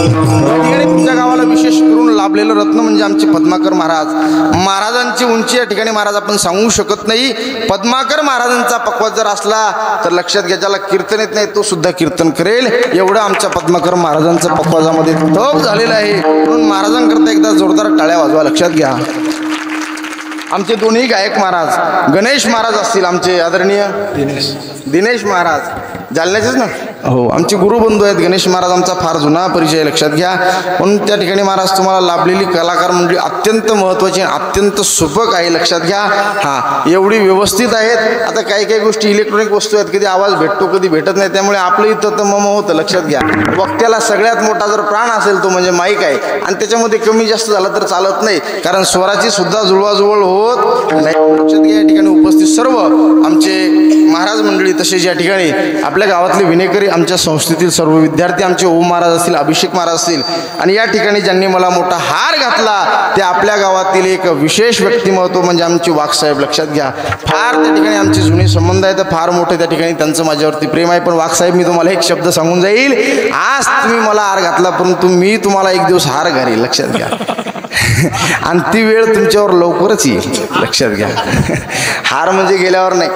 ठिकाणी तुमच्या गावाला विशेष करून लाभलेलं रत्न म्हणजे आमचे पद्माकर महाराज. महाराजांची उंची या ठिकाणी महाराज आपण सांगू शकत नाही. पद्माकर महाराजांचा पक्वास जर असला तर लक्षात घ्या, ज्याला कीर्तन येत नाही तो सुद्धा कीर्तन करेल, एवढं आमच्या पद्माकर महाराजांचं पक्वासामध्ये तप झालेलं आहे. म्हणून महाराजांकरता एकदा जोरदार टाळ्या वाजवा. लक्षात घ्या, आमचे दोन्ही गायक महाराज गणेश महाराज असतील, आमचे आदरणीय दिनेश महाराज जालन्याचेच ना, हो, आमचे गुरुबंधू आहेत. गणेश महाराज आमचा फार जुना परिचय, लक्षात घ्या. म्हणून त्या ठिकाणी महाराज तुम्हाला लाभलेली कलाकार मंडळी अत्यंत महत्त्वाची, अत्यंत सुबक आहे. लक्षात घ्या, हां, एवढी व्यवस्थित आहेत. आता काही काही गोष्टी इलेक्ट्रॉनिक वस्तू आहेत, कधी आवाज भेटतो कधी भेटत नाही, त्यामुळे आपलं इथं तर मम होतं. लक्षात घ्या, वक्त्याला सगळ्यात मोठा जर प्राण असेल तो म्हणजे माईक आहे, आणि त्याच्यामध्ये कमी जास्त झालं तर चालत नाही, कारण स्वराची सुद्धा जुळवाजुळव होत नाही. लक्षात घ्या, या ठिकाणी उपस्थित सर्व आमचे महाराज मंडळी, तसेच या ठिकाणी आपल्या गावातले विनेकरी, आमच्या संस्थेतील सर्व विद्यार्थी, आमचे ओम महाराज असतील, अभिषेक महाराज असतील, आणि या ठिकाणी ज्यांनी मला मोठा हार घातला ते आपल्या गावातील एक विशेष व्यक्तिमत्व म्हणजे आमचे वाघसाहेब. लक्षात घ्या, फार त्या ठिकाणी आमचे जुने संबंध आहेत, फार मोठे त्या ठिकाणी त्यांचं माझ्यावरती प्रेम आहे. पण वाघसाहेब, मी तुम्हाला एक शब्द सांगून जाईल, आज तुम्ही मला हार घातला, परंतु मी तुम्हाला एक दिवस हार घालेल. लक्षात घ्या, आणि ती वेळ तुमच्यावर लवकरच येईल. लक्षात घ्या, हार म्हणजे गेल्यावर नाही,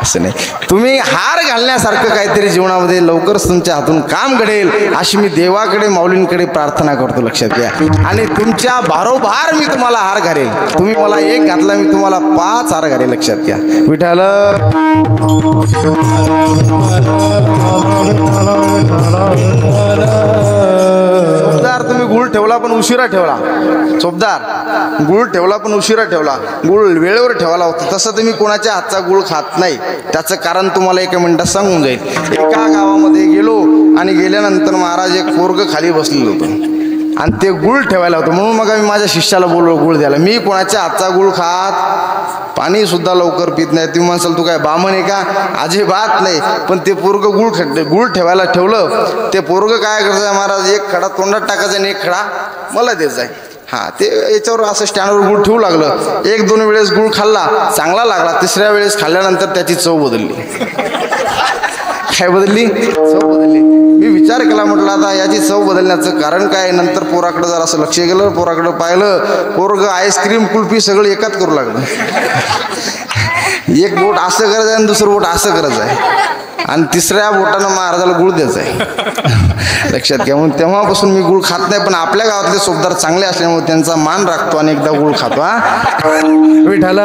असं नाही. तुम्ही हार घालण्यासारखं काहीतरी जीवनामध्ये लवकरच तुमच्या हातून काम घडेल अशी मी देवाकडे माऊलींकडे प्रार्थना करतो. लक्षात घ्या, आणि तुमच्या बारोबार मी तुम्हाला हार घालेल. तुम्ही मला एक घातला, मी तुम्हाला 5 हार घालेल. लक्षात घ्या. विठ्ठल चोपदार, तुम्ही गुळ ठेवला पण उशिरा ठेवला. चोपदार, गुळ ठेवला पण उशिरा ठेवला, गुळ वेळेवर ठेवला होता. तसं तुम्ही कोणाच्या हातचा गुळ खात नाही. त्याचं कारण तुम्हाला एका मिनिटात सांगून जाईल. एका गावामध्ये गेलो आणि गेल्यानंतर महाराज एक पोरगं खाली बसलेलं होतं आणि ते गुळ ठेवायला होतं. म्हणून मग मी माझ्या शिष्याला बोललो गुळ द्यायला. मी कोणाच्या हातचा गुळ खात, पाणी सुद्धा लवकर पित नाही. तुम्ही म्हणसाल तू काय बामण आहे का? अजिबात नाही. पण ते पोरगं गुळ ठेवायला ठेवलं. ते पोरगं काय करायचं, महाराज एक खडा तोंडात टाकायचा आणि एक खडा मला देत जाय. हां, ते याच्यावर असं स्टँडवर गुळ ठेवू लागलं. 1-2 वेळेस गुळ खाल्ला, चांगला लागला. 3ऱ्या वेळेस खाल्ल्यानंतर त्याची चव बदलली. काय बदलली? चव बदलली. मी विचार केला, म्हटलं आता याची चव बदलण्याचं कारण काय. नंतर पोराकडं जरा असं लक्ष गेलं, पोराकडं पाहिलं, पोरगं आईस्क्रीम कुल्फी सगळं एकाच करू लागलं. एक बोट असं करत आहे आणि दुसरं बोट असं करत आहे, आणि 3ऱ्या बोटानं महाराजाला गुळ द्यायचा आहे. लक्षात घ्या. म्हणून तेव्हापासून मी गुळ खात नाही. पण आपल्या गावातले सोबदार चांगले असल्यामुळे त्यांचा मान राखतो आणि एकदा गुळ खातो. विठ्ठल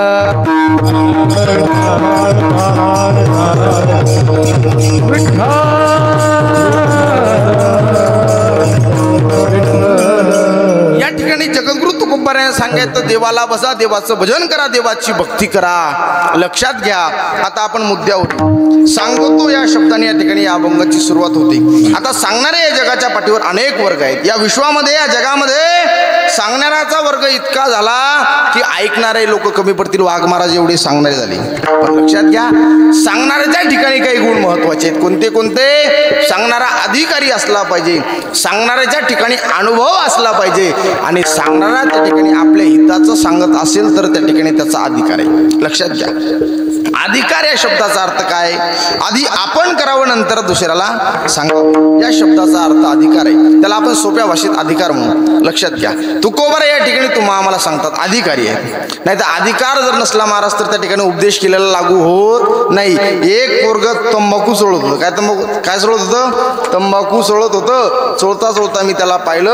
या ठिकाणी जगद्गुरु तुकोबाराने सांगितलं, देवाला बसा, देवाचं भजन करा, देवाची भक्ती करा. लक्षात घ्या. आता आपण मुद्द्यावर सांगतो या शब्दाने या ठिकाणी या अभंगाची सुरुवात होते. आता सांगणारे या जगाच्या पाठीवर अनेक वर्ग आहेत. या विश्वामध्ये, या जगामध्ये सांगणाऱ्याचा वर्ग इतका झाला की ऐकणारे लोक कमी पडतील. वाघ महाराज एवढे सांगणारे झाले. पण लक्षात घ्या, सांगणाऱ्याच्या ठिकाणी काही गुण महत्वाचे आहेत. कोणते कोणते? सांगणारा अधिकारी असला पाहिजे, सांगणाऱ्याच्या ठिकाणी अनुभव असला पाहिजे, आणि सांगणारा त्या ठिकाणी आपल्या हिताचं सांगत असेल तर त्या ठिकाणी त्याचा अधिकार आहे. लक्षात घ्या. अधिकार या शब्दाचा अर्थ काय? आधी आपण करावं, नंतर दुसऱ्याला सांगावं. या शब्दाचा अर्थ अधिकार आहे. त्याला आपण सोप्या भाषेत अधिकार म्हणू. लक्षात घ्या. तुकोबारा या ठिकाणी तुम्हा आम्हाला सांगतात अधिकारी आहे. नाही तर अधिकार जर नसला महाराज तर त्या ठिकाणी उपदेश केलेला लागू होत नाही. एक पोरग तंबाखू चोळत होतं. काय चोळत होतं? तंबाखू चोळत होतं. चोळता चोळता मी त्याला पाहिलं,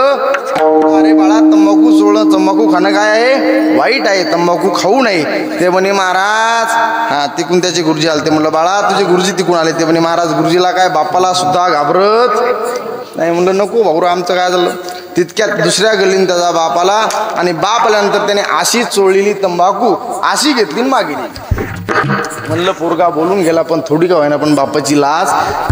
अरे बाळा, तंबाखू चोळणं, तंबाखू खाणं काय आहे? वाईट आहे, तंबाखू खाऊ नये. ते म्हणे महाराज, हां, तिकून त्याचे गुरुजी आले. ते म्हणलं, बाळा तुझे गुरुजी तिकून आले. ते म्हणे महाराज, गुरुजीला काय बाप्पाला सुद्धा घाबरत नाही. म्हणलं नको भाऊ, आमचं काय झालं. तितक्यात दुसऱ्या गल्लीन त्याचा बाप आला, आणि बाप आल्यानंतर त्याने अशी चोळलेली तंबाखू अशी घेतली मागितली. म्हणलं पोरगा बोलून गेला, पण थोडी का व्हायना पण बापाची लाज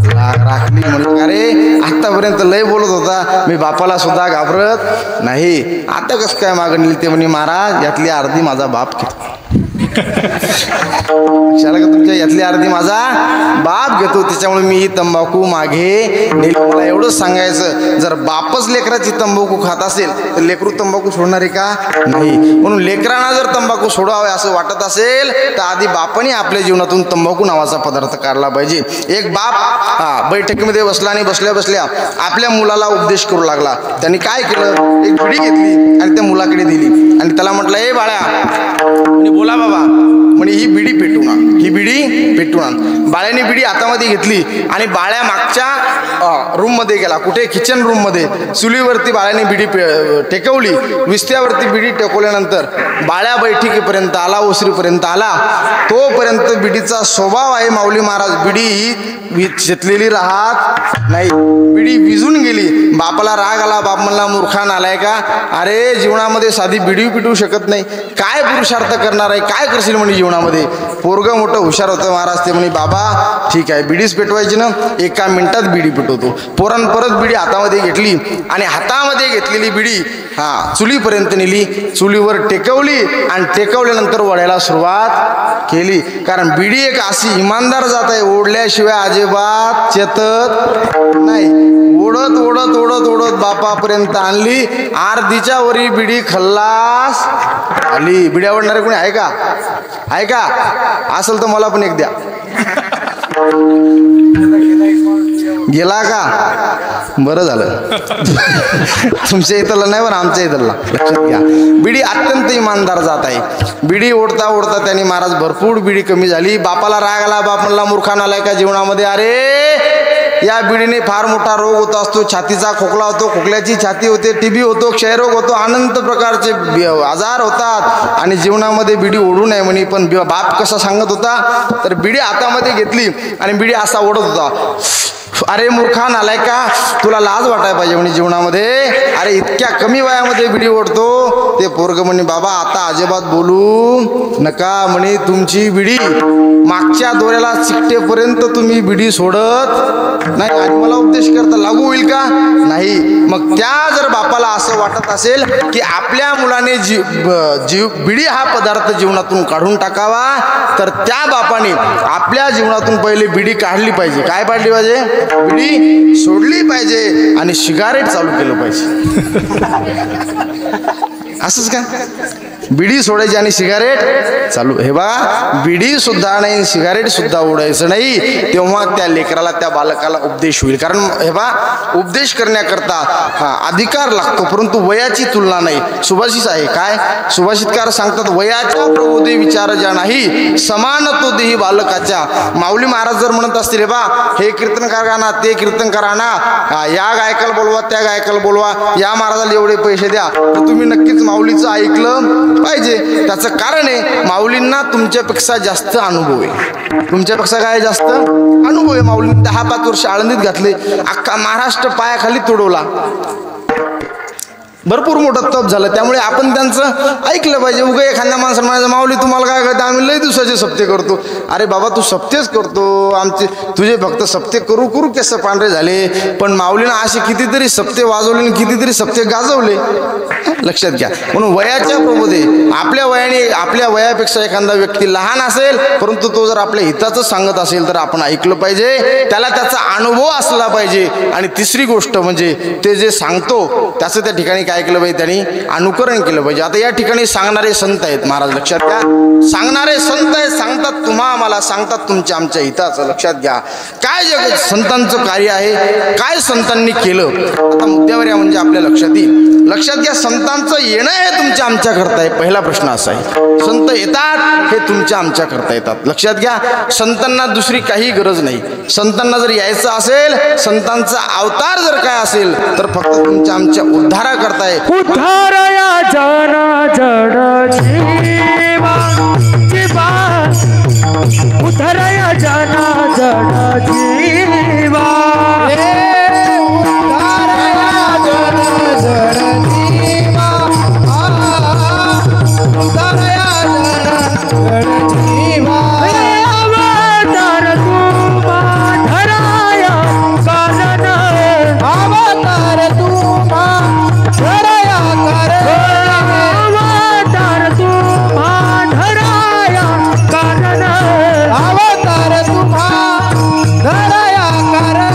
राखली. म्हणलं अरे आतापर्यंत लय बोलत होता, मी बापाला सुद्धा घाबरत नाही, आता कसं काय मागणी. ते म्हणे महाराज, यातली अर्धी माझा बाप घेतो. लक्षाला का तुमच्या? यातली अर्धी माझा बाप घेतो, त्याच्यामुळे मी ही तंबाखू मागे नेली. मला एवढंच सांगायचं, जर बापच लेकराची तंबाखू खात असेल तर लेकरू तंबाखू सोडणार आहे का? नाही. म्हणून लेकरांना जर तंबाखू तंबाखू सोडावे असं वाटत असेल तर आधी बापाने आपल्या जीवनातून तंबाखू नावाचा पदार्थ काढला पाहिजे. एक बाप बैठकीमध्ये बसला आणि बसल्या बसल्या आपल्या मुलाला उपदेश करू लागला. त्यांनी काय केलं, एक बिडी घेतली आणि त्या मुलाकडे दिली आणि त्याला म्हटलं, ए बाळ्या, म्हणे बोला बाबा, म्हणे ही बिडी पेटून आण, ही बिडी पेटून आण. बाळ्याने बिडी हातामध्ये घेतली आणि बाळ्या मागच्या रूममध्ये गेला. कुठे, किचन रूममध्ये. चुलीवरती बाळ्याने बिडी टेकवली. विस्त्यावरती बिडी टेकवल्यानंतर बाळ्या बैठकीपर्यंत आला, ओसरीपर्यंत आला. तोपर्यंत बिडीचा स्वभाव आहे माऊली महाराज, बिडी ही शेतलेली राहत नाही, बिडी विजून गेली. बापाला राग आला. बाप म्हणला, मूर्खा नालाय का, अरे जीवनामध्ये साधी बिडी पिटू शकत नाही, काय पुरुषार्थ करणार आहे, काय करशील म्हणे जीवनामध्ये. पोरगं मोठं हुशार होतं महाराज. ते म्हणे, बाबा ठीक आहे, बिडीच पेटवायची ना, एका मिनिटात बिडी पेटवतो. पोरान परत बिडी हातामध्ये घेतली आणि हातामध्ये घेतलेली बिडी चुलीपर्यंत नेली, चुलीवर टेकवली आणि टेकवल्यानंतर वळायला सुरुवात केली. कारण बिडी एक अशी इमानदार जात आहे, ओढल्याशिवाय अजिबात चेतत नाही. ओढत ओढत ओढत ओढत बापापर्यंत आणली. अर्धीच्या वरी बिडी खल्लास आली. बिडी आवडणारे कोणी आहे का, आहे का, असेल तर मला पण एक द्या. गेला का, बरं झालं. तुमच्या इथला नाही बरं, आमच्या इथला. लक्षात घ्या, बिडी अत्यंत इमानदार जात आहे. बिडी ओढता ओढता त्यांनी महाराज भरपूर बिडी कमी झाली. बापाला राग आला. बाप म्हणला, मूर्खान आलाय का जीवनामध्ये, अरे या बिडीने फार मोठा रोग होत असतो, छातीचा खोकला होतो, खोकल्याची छाती होते, टीबी होतो, क्षयरोग होतो, अनंत प्रकारचे आजार होतात आणि जीवनामध्ये बिडी ओढू नये म्हणे. पण बाप कसा सांगत होता, तर बिडी हातामध्ये घेतली आणि बिडी असा ओढत होता. अरे मूर्खान आलाय का, तुला लाज वाटायला पाहिजे म्हणे जीवनामध्ये, अरे इतक्या कमी वयामध्ये बिडी ओढतो. ते पोरग म्हणे, बाबा आता अजिबात बोलू नका म्हणे, तुमची बिडी मागच्या दोऱ्याला चिकटेपर्यंत तुम्ही बिडी सोडत नाही आणि मला उपदेश करता लागू होईल का नाही. मग त्या जर बापाला असं वाटत असेल की आपल्या मुलाने बिडी हा पदार्थ जीवनातून काढून टाकावा, तर त्या बापाने आपल्या जीवनातून पहिले बिडी काढली पाहिजे. काय काढली पाहिजे, बिडी सोडली पाहिजे आणि सिगारेट चालू केलं पाहिजे. असंच का, बिडी सोडायची आणि सिगारेट चालू. हे बा, बिडी सुद्धा नाही, सिगारेट सुद्धा ओढायचं नाही. तेव्हा त्या लेकराला, त्या बालकाला उपदेश होईल. कारण हे बा, उपदेश करण्याकरता अधिकार लागतो, परंतु वयाची तुलना नाही. सुभाषित आहे काय, सुभाषितकार सांगतात, वयाच्या प्रबोधी विचार ज्या नाही, समान तो देही बालकाच्या. माऊली महाराज जर म्हणत असतील, हे बा हे कीर्तनकार गाणा, ते कीर्तनकार आणा, या गायकाला बोलवा, त्या गायकाला बोलवा, या महाराजाला एवढे पैसे द्या, तर तुम्ही नक्कीच माऊलीचं ऐकलं पाहिजे. त्याचं कारण आहे, माऊलींना तुमच्यापेक्षा जास्त अनुभव आहे. तुमच्यापेक्षा काय जास्त अनुभव आहे. माऊलींनी 10-5 वर्ष आळंदीत घातले, अख्खा महाराष्ट्र पायाखाली तुडवला, भरपूर मोठं तप झालं. त्यामुळे आपण त्यांचं ऐकलं पाहिजे. उगा एखाद्या माणसाला म्हणायचं, माऊली तुम्हाला काय करतं, आम्ही लई दिवसाचे सप्ते करतो. अरे बाबा, तू सप्तेच करतो, आमचे तुझे भक्त सप्ते करू करू केस पांढरे झाले, पण माऊलीनं असे कितीतरी सप्ते वाजवले आणि कितीतरी सप्ते गाजवले. लक्षात घ्या. म्हणून वयाच्या प्रबोधे, आपल्या वयाने, आपल्या वयापेक्षा एखादा व्यक्ती लहान असेल, परंतु तो जर आपल्या हिताचं सांगत असेल तर आपण ऐकलं पाहिजे, त्याला त्याचा अनुभव असला पाहिजे. आणि तिसरी गोष्ट म्हणजे ते जे सांगतो त्याचं त्या ठिकाणी काय केलं पाहिजे, त्यांनी अनुकरण केलं पाहिजे. आता या ठिकाणी सांगणारे संत आहेत महाराज, लक्षात घ्या. सांगणारे संत आहेत, सांगतात तुम्हा आम्हाला, सांगतात तुमच्या आमच्या हिताचं. लक्षात घ्या, काय जग संतांचं कार्य आहे, काय संतांनी केलं. आता मुद्द्यावर या म्हणजे आपल्या लक्षात येईल. लक्षात घ्या, संतांचं येणं हे तुमच्या आमच्या करता आहे. पहिला प्रश्न असा आहे, संत येतात हे तुमच्या आमच्या करता येतात. लक्षात घ्या, संतांना दुसरी काही गरज नाही. संतांना जर यायचं असेल, संतांचा अवतार जर काय असेल, तर फक्त तुमच्या आमच्या उद्धारा करताय. उद्धारया जन जड जीवा जीवा, उद्धारया जन जड जीवा, उद्धारया जन जड जीवा, उद्धारया जन जड जीवा. अवतार तुम्हा धराया कारण, अवतार तुम्हा धराया कारण, अवतार तुम्हा धराया कारण, अवतार तुम्हा धराया कारण.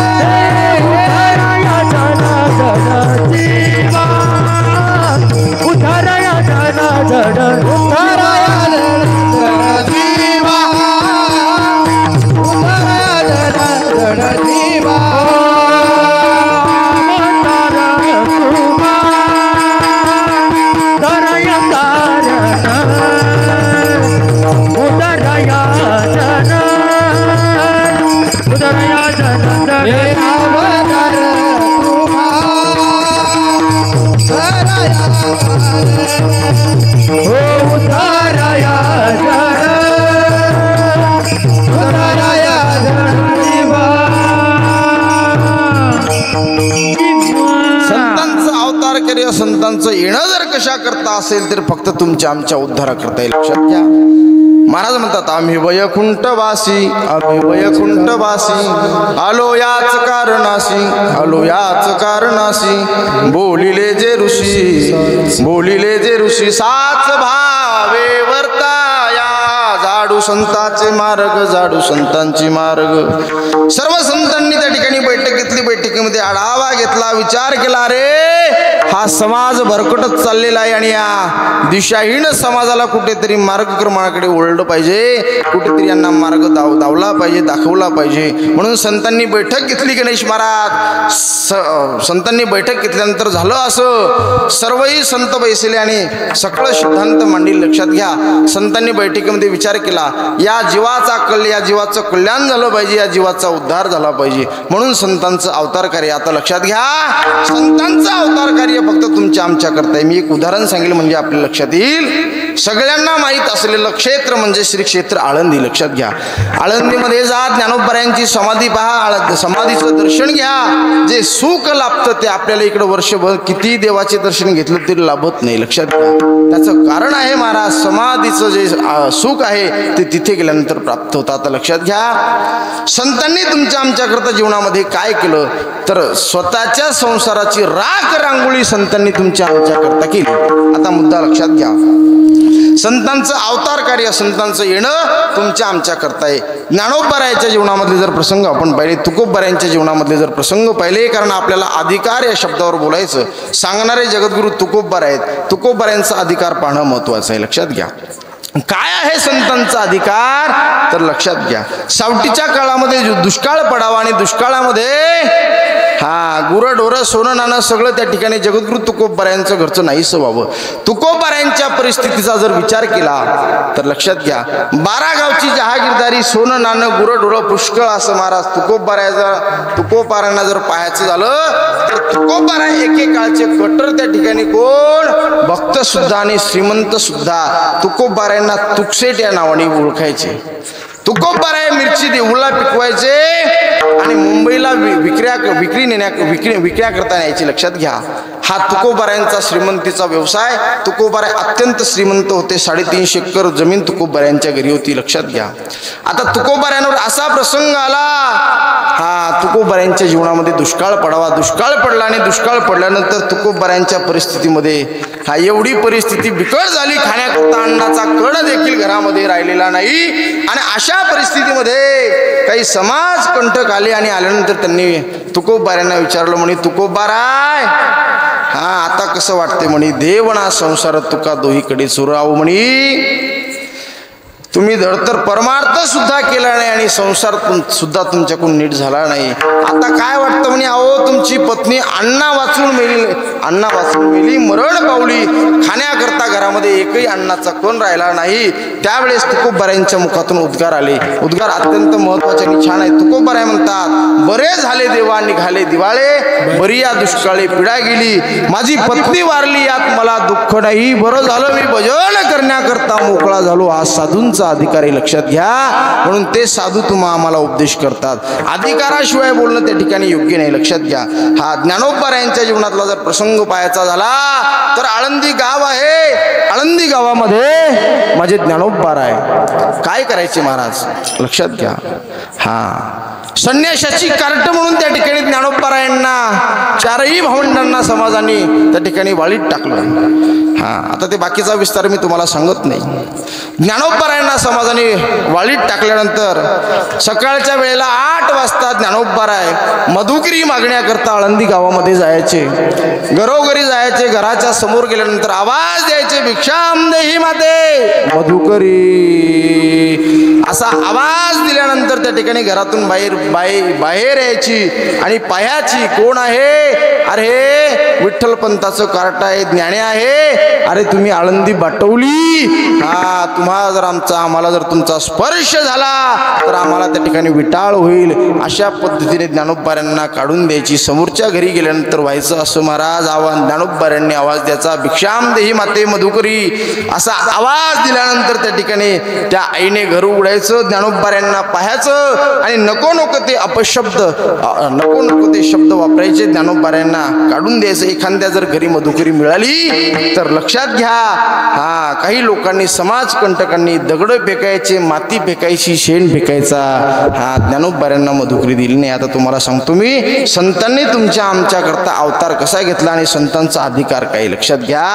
असेल तर फक्त तुमच्या आमच्या उद्धाराकरता येईल, लक्षात घ्या. महाराज म्हणतात आम्ही वैकुंठवासी, आम्ही वैकुंठवासी, आलो याच कारणासी, आलो याच कारणासी, बोलिले जे ऋषी, बोलिले जे ऋषी, साच भावे वर्ताया, जाडू संतांचे मार्ग, जाडू संतांची मार्ग. सर्व संतांनी त्या ठिकाणी बैठक घेतली. बैठकीमध्ये आढावा घेतला, विचार केला, रे हा समाज भरकटत चाललेला आहे आणि या दिशाहीन समाजाला कुठेतरी मार्गक्रमणाकडे ओढलं पाहिजे, कुठेतरी यांना मार्ग दावला पाहिजे, दाखवला पाहिजे. म्हणून संतांनी बैठक घेतली. गणेश महाराज संतांनी बैठक घेतल्यानंतर झालं असं, सर्वही संत बैसले आणि सकळ सिद्धांत मांडली. लक्षात घ्या, संतांनी बैठकीमध्ये विचार केला, या जीवाचं कल्याण झालं पाहिजे, या जीवाचा उद्धार झाला पाहिजे. म्हणून संतांचं अवतार कार्य. आता लक्षात घ्या, संतांचं अवतार कार्य फक्त तुमच्या आमच्या करताय. मी एक उदाहरण सांगेल म्हणजे आपल्या लक्षात येईल. सगळ्यांना माहीत असलेलं क्षेत्र म्हणजे श्री क्षेत्र आळंदी. लक्षात घ्या, आळंदीमध्ये जा, ज्ञानोबरायांची समाधी पहा, समाधीचं दर्शन घ्या. जे सुख लाभतं ते आपल्याला इकडं वर्षभर किती देवाचे दर्शन घेतलं तरी लाभत नाही. लक्षात घ्या, त्याचं कारण आहे महाराज, समाधीचं जे सुख आहे ते तिथे गेल्यानंतर प्राप्त होतं. आता लक्षात घ्या, संतांनी तुमच्या आमच्याकरता जीवनामध्ये काय केलं तर स्वतःच्या संसाराची राख रांगोळी संतांनी तुमच्या आमच्याकरता केली. आता मुद्दा लक्षात घ्या, संतांचं अवतार कार्य, संतांचं येणं तुमच्या आमच्या करता आहे. ज्ञानोबरायांच्या जीवनामधले जर प्रसंग आपण पाहिले, तुकोबरायांच्या जीवनामधले जर प्रसंग पाहिले, कारण आपल्याला अधिकार या शब्दावर बोलायचं सांगणारे जगद्गुरु तुकोबराय आहेत. तुकोबरायांचा अधिकार पाहणं महत्वाचं आहे. लक्षात घ्या, काय आहे संतांचा अधिकार तर लक्षात घ्या, सावटीच्या काळामध्ये दुष्काळ पडावा आणि दुष्काळामध्ये गुरंढोरं सोनं नाणं सगळं त्या ठिकाणी जगद्गुरु तुकोबरायांचं घरचं नाहीसं व्हावं. तुकोबरायांच्या परिस्थितीचा जर विचार केला तर लक्षात घ्या, 12 गावची जहागीरदारी, सोनं नाणं, गुरंढोरं पुष्कळ असं महाराज तुकोबरायांना जर पाहायचं झालं तर तुकोबराय एकेकाळचे कट्टर त्या ठिकाणी कोण, भक्त सुद्धा आणि श्रीमंत सुद्धा तुकोबरायांना तुकसेट या नावाने ओळखायचे. तुकोबराय मिरची देऊळला पिकवायचे आणि मुंबईला विक्र्या करता न्यायची. लक्षात घ्या, हा तुकोबरायांचा श्रीमंतीचा व्यवसाय. तुकोबराय अत्यंत श्रीमंत होते, 350 एकर जमीन तुकोबरायांच्या घरी होती. लक्षात घ्या, आता तुकोबरायांवर असा प्रसंग आला, तुकोबरायांच्या जीवनामध्ये दुष्काळ पडावा. दुष्काळ पडला आणि दुष्काळ पडल्यानंतर तुकोबरायांच्या परिस्थितीमध्ये एवढी परिस्थिती बिकट झाली, खाण्याकरता अन्नाचा कण देखील घरामध्ये राहिलेला नाही. आणि अशा परिस्थितीमध्ये काही समाज कंटक आले आणि आल्यानंतर त्यांनी तुकोबरायांना विचारलं, म्हणे तुकोबराय आता कसं वाटते म्हणे, देवना संसार तुका दोहीकडे चुराव म्हणे, तुम्ही धडतर परमार्थ सुद्धा केला नाही आणि संसार सुद्धा तुमच्याकडून नीट झाला नाही. आता काय वाटतं म्हणे, अहो तुमची पत्नी अण्णा वाचून मेली, मरण पावली, खाण्याकरता घरामध्ये एकही अन्नाचा कण राहिला नाही. त्यावेळेस तुकोबरायांच्या मुखातून उद्गार आले. उद्गार अत्यंत महत्वाचे आणि छान आहे. तुकोबराय म्हणतात, बरे झाले देवा निघाले दिवाळे, बरी या दुष्काळी पिढा गेली, माझी पत्नी वारली यात मला दुःख नाही, बरं झालं मी भजन करण्याकरता मोकळा झालो. हा साधूंचा अधिकारी. लक्षात घ्या, म्हणून ते साधू आम्हाला उपदेश करतात. अधिकाराशिवाय बोलणं त्या ठिकाणी योग्य नाही. लक्षात घ्या, हा ज्ञानोबरायांच्या जीवनातला जर प्रसंग पाहायचा झाला तर आळंदी गाव आहे. आळंदी गावामध्ये माझे ज्ञानोबराय काय करायचे महाराज, लक्षात घ्या, संन्याशाची कार्ट म्हणून त्या ठिकाणी ज्ञानोबरायांना 4ही भावंडांना समाजाने त्या ठिकाणी वाळीत टाकलं. आता ते बाकीचा विस्तार मी तुम्हाला सांगत नाही. ज्ञानोबरायांना समाजाने वाळीत टाकल्यानंतर सकाळच्या वेळेला 8 वाजता ज्ञानोबराय मधुकरी मागण्याकरता आळंदी गावामध्ये जायचे. घरोघरी जायचे. घराच्या समोर गेल्यानंतर आवाज द्यायचे, भिक्षाम देही माते मधुकरी, असा आवाज दिल्यानंतर त्या ठिकाणी घरातून बाहेर यायची आणि पाहायची कोण आहे. अरे विठ्ठलपंताचं कार्ट आहे, ज्ञाने आहे. अरे तुम्ही आळंदी बाटवली, आम्हाला जर तुमचा स्पर्श झाला तर आम्हाला त्या ठिकाणी विटाळ होईल. अशा पद्धतीने ज्ञानोबरायांना काढून द्यायची. समोरच्या घरी गेल्यानंतर व्हायचं असं महाराज ज्ञानोबरायांनी आवाज द्यायचा, भिक्षाम देही माते मधुकरी, असा आवाज दिल्यानंतर त्या ठिकाणी त्या आईने घर उघडायचं. बघायचं, ज्ञानोबाऱ्यांना पाहायचं आणि नको नको ते अपशब्द, नको नको ते शब्द वापरायचे, ज्ञानोबाऱ्यांना काढून द्यायचं. एखाद्या जर घरी मधुकरी मिळाली तर लक्षात घ्या, हा काही लोकांनी समाजकंटकांनी दगड फेकायचे, माती फेकायची, शेण फेकायचा, हा ज्ञानोबाऱ्यांना मधुकरी दिली नाही. आता तुम्हाला सांगतो मी, संतांनी तुमच्या आमच्याकरता अवतार कसा घेतला आणि संतांचा अधिकार काय लक्षात घ्या.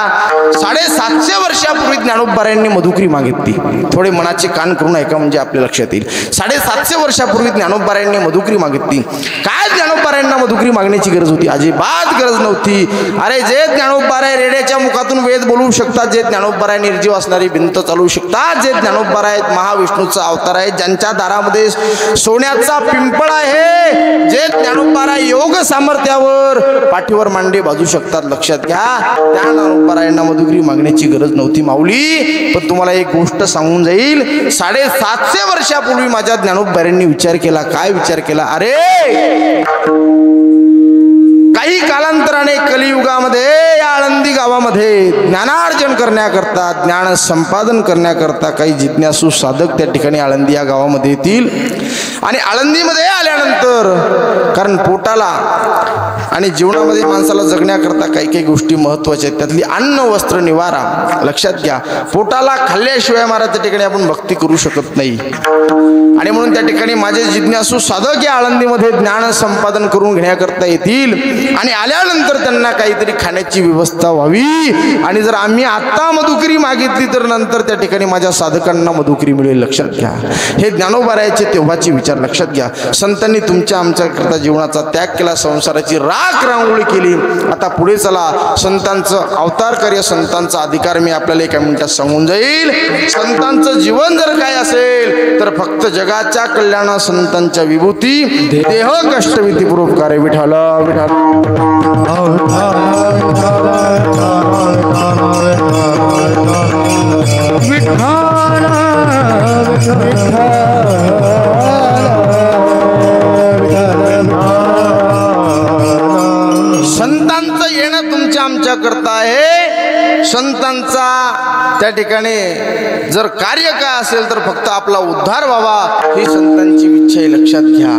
750 वर्षापूर्वी ज्ञानोबाऱ्यांनी मधुकरी मागितली. थोडे मनाचे कान करून ऐका म्हणजे आपल्या लक्षात येईल. 750 वर्षापूर्वी ज्ञानोबाऱ्यांनी मधुकरी मागितली. काय ज्ञानोबाऱ्यांना मधुकरी मागण्याची गरज होती? अजिबात गरज नव्हती. अरे जे ज्ञानोबाराय रेड्याच्या मुखातून वेद बोलवू शकतात, जे ज्ञानोबाराय निर्जीव असणारी भिंत चालवू शकतात, जे ज्ञानोबाराय महाविष्णूचा अवतार आहे, ज्यांच्या दारामध्ये सोन्याचा पिंपळ आहे, जे ज्ञानोबाराय योग सामर्थ्यावर पाठीवर मांडे बाजू शकतात, लक्षात घ्या, त्या ज्ञानोबारायांना मधुकरी मागण्याची गरज नव्हती माऊली. पण तुम्हाला एक गोष्ट सांगून जाईल, 750 वर्षापूर्वी माझ्या ज्ञानोबारायांनी विचार केला. काय विचार केला? अरे काही कालांतराने कलियुगामध्ये या आळंदी गावामध्ये ज्ञानार्जन करण्याकरता, ज्ञान संपादन करण्याकरता काही जिज्ञासू साधक त्या ठिकाणी आळंदी या गावामध्ये येतील. आणि आळंदीमध्ये आल्यानंतर, कारण पोटाला आणि जीवनामध्ये माणसाला जगण्याकरता काही काही गोष्टी महत्त्वाच्या आहेत, त्यातली अन्न वस्त्र निवारा. लक्षात घ्या, पोटाला खाल्ल्याशिवाय महाराज त्या ठिकाणी आपण भक्ती करू शकत नाही. आणि म्हणून त्या ठिकाणी माझे जिज्ञासू साधक या आळंदीमध्ये ज्ञान संपादन करून घेण्याकरता येतील. आणि आल्यानंतर त्यांना काहीतरी खाण्याची व्यवस्था व्हावी. आणि जर आम्ही आत्ता मधुकरी मागितली तर नंतर त्या ठिकाणी माझ्या साधकांना मधुकरी मिळेल. लक्षात घ्या, हे ज्ञानोबारायाचे तेव्हाचे विचार. लक्षात घ्या, संतांनी तुमच्या आमच्याकरता जीवनाचा त्याग केला, संसाराची राख रांगोळी केली. आता पुढे चला, संतांचं अवतार कार्य, संतांचा अधिकार मी आपल्याला एका मिनिटात सांगून जाईल. संतांचं जीवन जर काय असेल तर फक्त जगाच्या कल्याणा संतांच्या विभूती, देह कष्ट विधी परोपकार. विठाला संतांचं येणं तुमच्या आमच्या करता आहे. संतांचा त्या ठिकाणी जर कार्य काय असेल तर फक्त आपला उद्धार व्हावा ही संतांची इच्छा आहे. लक्षात घ्या,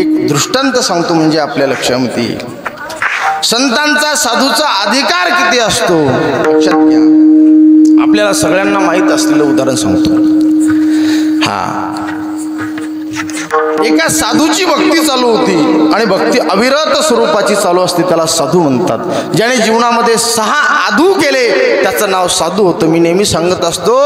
एक दृष्टांत सांगतो म्हणजे आपल्या लक्षामध्ये येईल. संतांचा साधूचा अधिकार किती असतो लक्षात घ्या. आपल्याला सगळ्यांना माहीत असलेलं उदाहरण सांगतो. हा, एका साधूची भक्ती चालू होती आणि भक्ती अविरत स्वरूपाची चालू असते, त्याला साधू म्हणतात. ज्याने जीवनामध्ये 6 आधू केले त्याचं नाव साधू होतं. मी नेहमी सांगत असतो,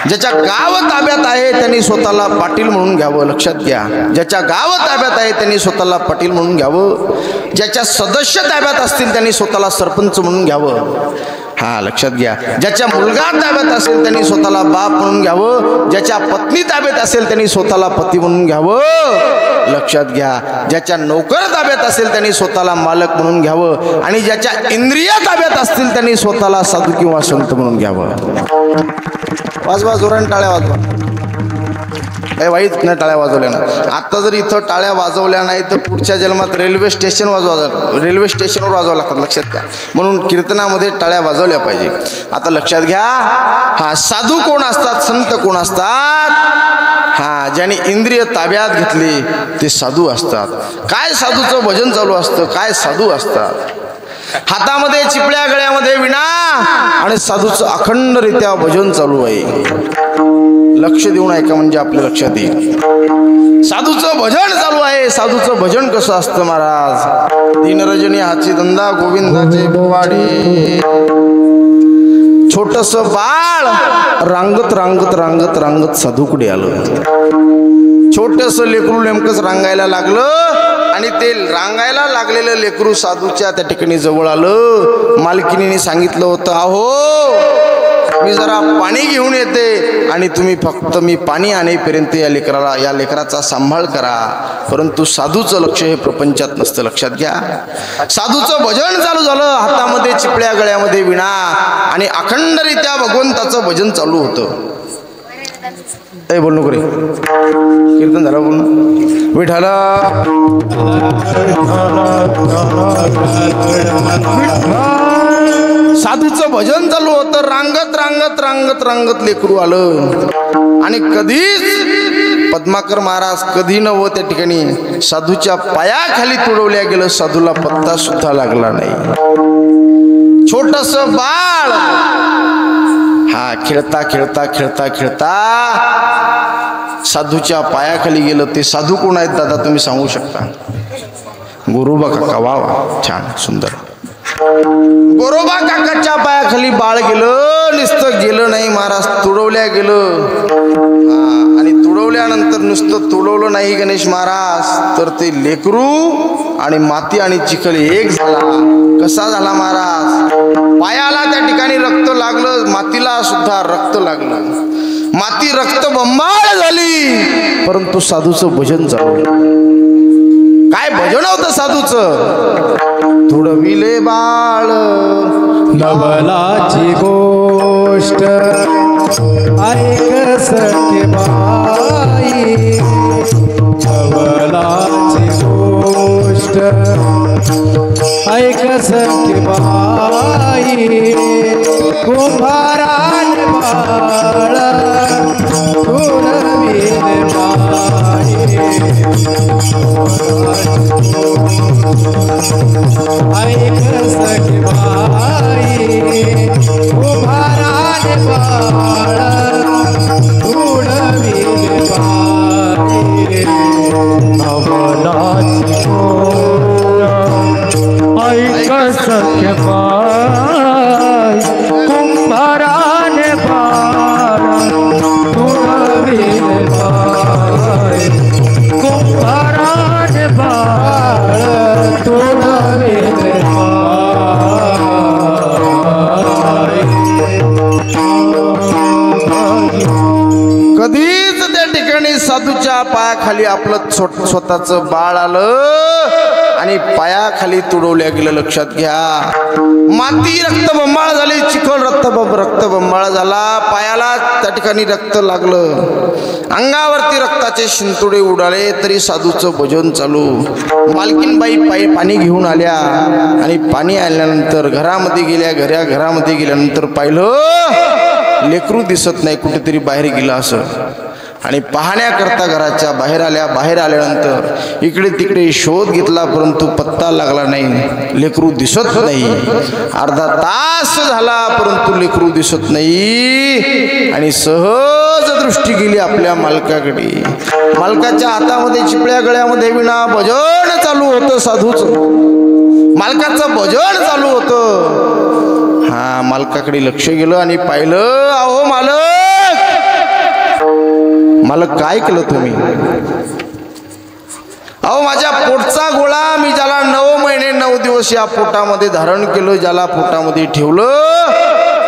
ज्याच्या गाव ताब्यात आहे त्यांनी स्वतःला पाटील म्हणून घ्यावं. लक्षात घ्या, ज्याच्या गाव ताब्यात आहे त्यांनी स्वतःला पाटील म्हणून घ्यावं. ज्याच्या सदस्य ताब्यात असतील त्यांनी स्वतःला सरपंच म्हणून घ्यावं. हा, लक्षात घ्या, ज्याच्या मुलगा ताब्यात असेल त्यांनी स्वतःला बाप म्हणून घ्यावं. ज्याच्या पत्नी ताब्यात असेल त्यांनी स्वतःला पती म्हणून घ्यावं. लक्षात घ्या, ज्याच्या नोकर ताब्यात असेल त्यांनी स्वतःला मालक म्हणून घ्यावं. आणि ज्याच्या इंद्रिय ताब्यात असतील त्यांनी स्वतःला साधू किंवा संत म्हणून घ्यावं. वाजवा, जोराने टाळ्या वाजवा. वाईट नाही टाळ्या वाजवल्या ना. आता जर इथं टाळ्या वाजवल्या नाही तर पुढच्या जन्मात रेल्वे स्टेशन रेल्वे स्टेशनवर वाजवावं लागतात. लक्षात घ्या, म्हणून कीर्तनामध्ये टाळ्या वाजवल्या पाहिजे. आता लक्षात घ्या, हा साधू कोण असतात, संत कोण असतात? हा, ज्याने इंद्रिय ताब्यात घेतली ते साधू असतात. काय साधूचं भजन चालू असतं, काय साधू असतात. हातामध्ये चिपळ्या, गळ्यामध्ये विणा आणि साधूचं अखंडरित्या भजन चालू आहे. लक्ष देऊन ऐका म्हणजे आपल्या लक्षात येईल. साधूचं भजन चालू आहे. साधूचं भजन कसं असतं महाराज? दिनरजनी हाची धंदा गोविंदाचे बोवाडी. छोटस बाळ रांगत रांगत रांगत रांगत साधूकडे आलं. छोटस लेकरू नेमकंच रांगायला लागलं आणि ते रांगायला लागलेलं लेकरू साधूच्या त्या ठिकाणी जवळ आलं. मालकिनीने सांगितलं होतं, अहो मी जरा पाणी घेऊन येते आणि तुम्ही फक्त मी पाणी आणेपर्यंत या लेकराचा सांभाळ करा. परंतु साधूचं लक्ष हे प्रपंचात नसतं. लक्षात घ्या, साधूचं भजन चालू झालं. हातामध्ये चिपळ्या, गळ्यामध्ये विणा आणि अखंडरित्या भगवंताचं भजन चालू होतं. बोल नको रे, कीर्तन झालं बोल. विठाला साधूचं भजन चालू होतं. रांगत रांगत रांगत रांगत लेकरू आलं. आणि कधीच पद्माकर महाराज कधी नव्ह त्या ठिकाणी साधूच्या पायाखाली तुडवल्या गेलं, साधूला पत्ता सुद्धा लागला नाही. छोटस बाळ हा खेळता खेळता खेळता खेळता साधूच्या पायाखाली गेलं. ते साधू कोण आहेत दादा तुम्ही सांगू शकता? गोरोबा काका. वा वा, छान सुंदर. गोरोबा काकाच्या पायाखाली बाळ गेलं. नुसतं गेलं नाही महाराज, तुडवल्या गेलं. आणि तुडवल्यानंतर नुसतं तुडवलं नाही गणेश महाराज, तर ते लेकरू आणि माती आणि चिखल एक झाला. कसा झाला महाराज? पायाला त्या ठिकाणी रक्त लागलं, मातीला सुद्धा रक्त लागलं. माती रक्त बंबाळ झाली, परंतु साधूचं भजन चालू. काय भजन होतं साधूचं? तुडविले बाळ नवलाची गोष्ट ऐक सखे बाई, नवलाची गोष्ट ऐक सखे बाई, कुंभारान बाळ तुडविले बाई, ऐक सखे बाई, कुंभारान बाळ तुडविले बाई, नवलाची ऐक सखे बाई, कुंभारान बाळ तुडविले बाई, कुंभारान बाळ तुडविले कधीच त्या ठिकाणी साधूच्या पायाखाली आपलं स्वतःचं बाळ आलं आणि पायाखाली तुडवल्या गेलं. लक्षात घ्या, माती रक्तबंबाळ झाली, चिखल रक्तबंबाळ झाला, पायाला त्या ठिकाणी रक्त लागलं, अंगावरती रक्ताचे शिंतोडे उडाले, तरी साधूचं भजन चालू. मालकीनबाई पाणी घेऊन आल्या आणि पाणी आल्यानंतर घरामध्ये गेल्या. घरामध्ये गेल्यानंतर पाहिलं लेकरू दिसत नाही, कुठेतरी बाहेर गेलं असं. आणि पाहण्याकरता घराच्या बाहेर आल्या. बाहेर आल्यानंतर इकडे तिकडे शोध घेतला, परंतु पत्ता लागला नाही, लेकरू दिसत नाही. अर्धा तास झाला, परंतु लेकरू दिसत नाही. आणि सहज दृष्टी गेली आपल्या मालकाकडे. मालकाच्या हातामध्ये चिपळ्या गळ्यामध्ये विणा, भजन चालू होतं साधूचं. मालकाचं भजन चालू होतं. हा, मालकाकडे लक्ष गेलं आणि पाहिलं, अहो मालक काय केलं तुम्ही? अहो माझ्या पोटचा गोळा, मी ज्याला 9 महिने 9 दिवस या पोटामध्ये धारण केलं, ज्याला पोटामध्ये ठेवलं,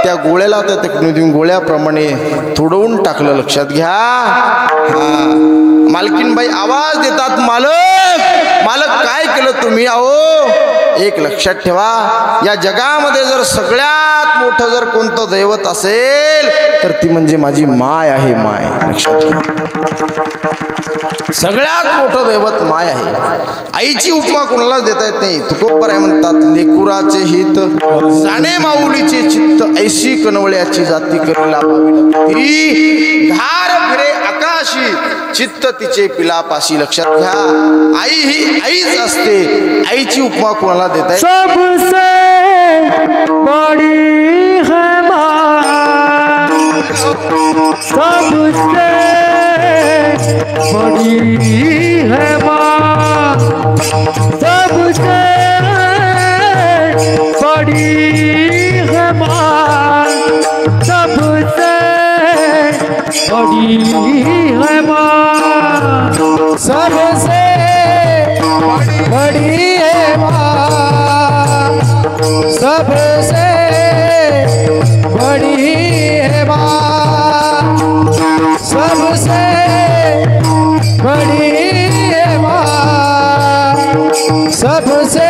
त्या गोळ्याला त्या तुम्ही गोळ्याप्रमाणे तुडवून टाकलं. लक्षात घ्या. हा, मालकीनबाई आवाज देतात, मालक काय केलं तुम्ही? अहो एक लक्षात ठेवा, या जगामध्ये जर सगळ्यात मोठं जर कोणतं दैवत असेल तर ती म्हणजे माझी माय आहे. माय, लक्षात घ्या, सगळ्यात मोठं दैवत माय आहे. आईची उपमा कोणालाच देता येत नाही. तुकोबराय म्हणतात, लेकुराचे हित जाणे माऊलीचे चित्त, ऐशी कनवळ्याची जाती करेला भावी, धार फिरे आकाशी चित्त तिचे पिलापाशी. लक्षात घ्या, आई ही आईच असते. आईची उपमा कोणाला देता येत? सबसे बड़ी है माँ, सबसे बड़ी है माँ, सबसे बड़ी है माँ, सबसे बड़ी है माँ, सबसे बड़ी है माँ, सबसे बड़ी है माँ, सबसे बड़ी है माँ, सबसे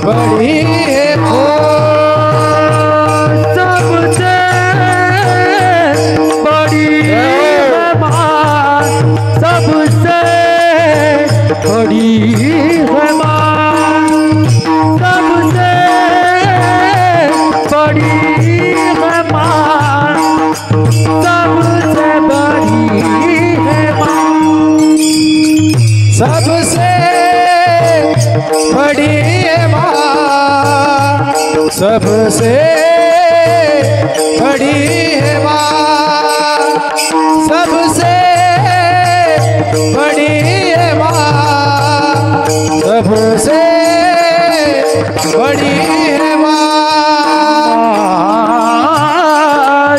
बड़ी है माँ, सबसे बड़ी है माँ, सबसे बड़ी है माँ, सबसे बड़ी है माँ, सबसे है माँ सबसे बड़ी है माँ सबसे बड़ी है माँ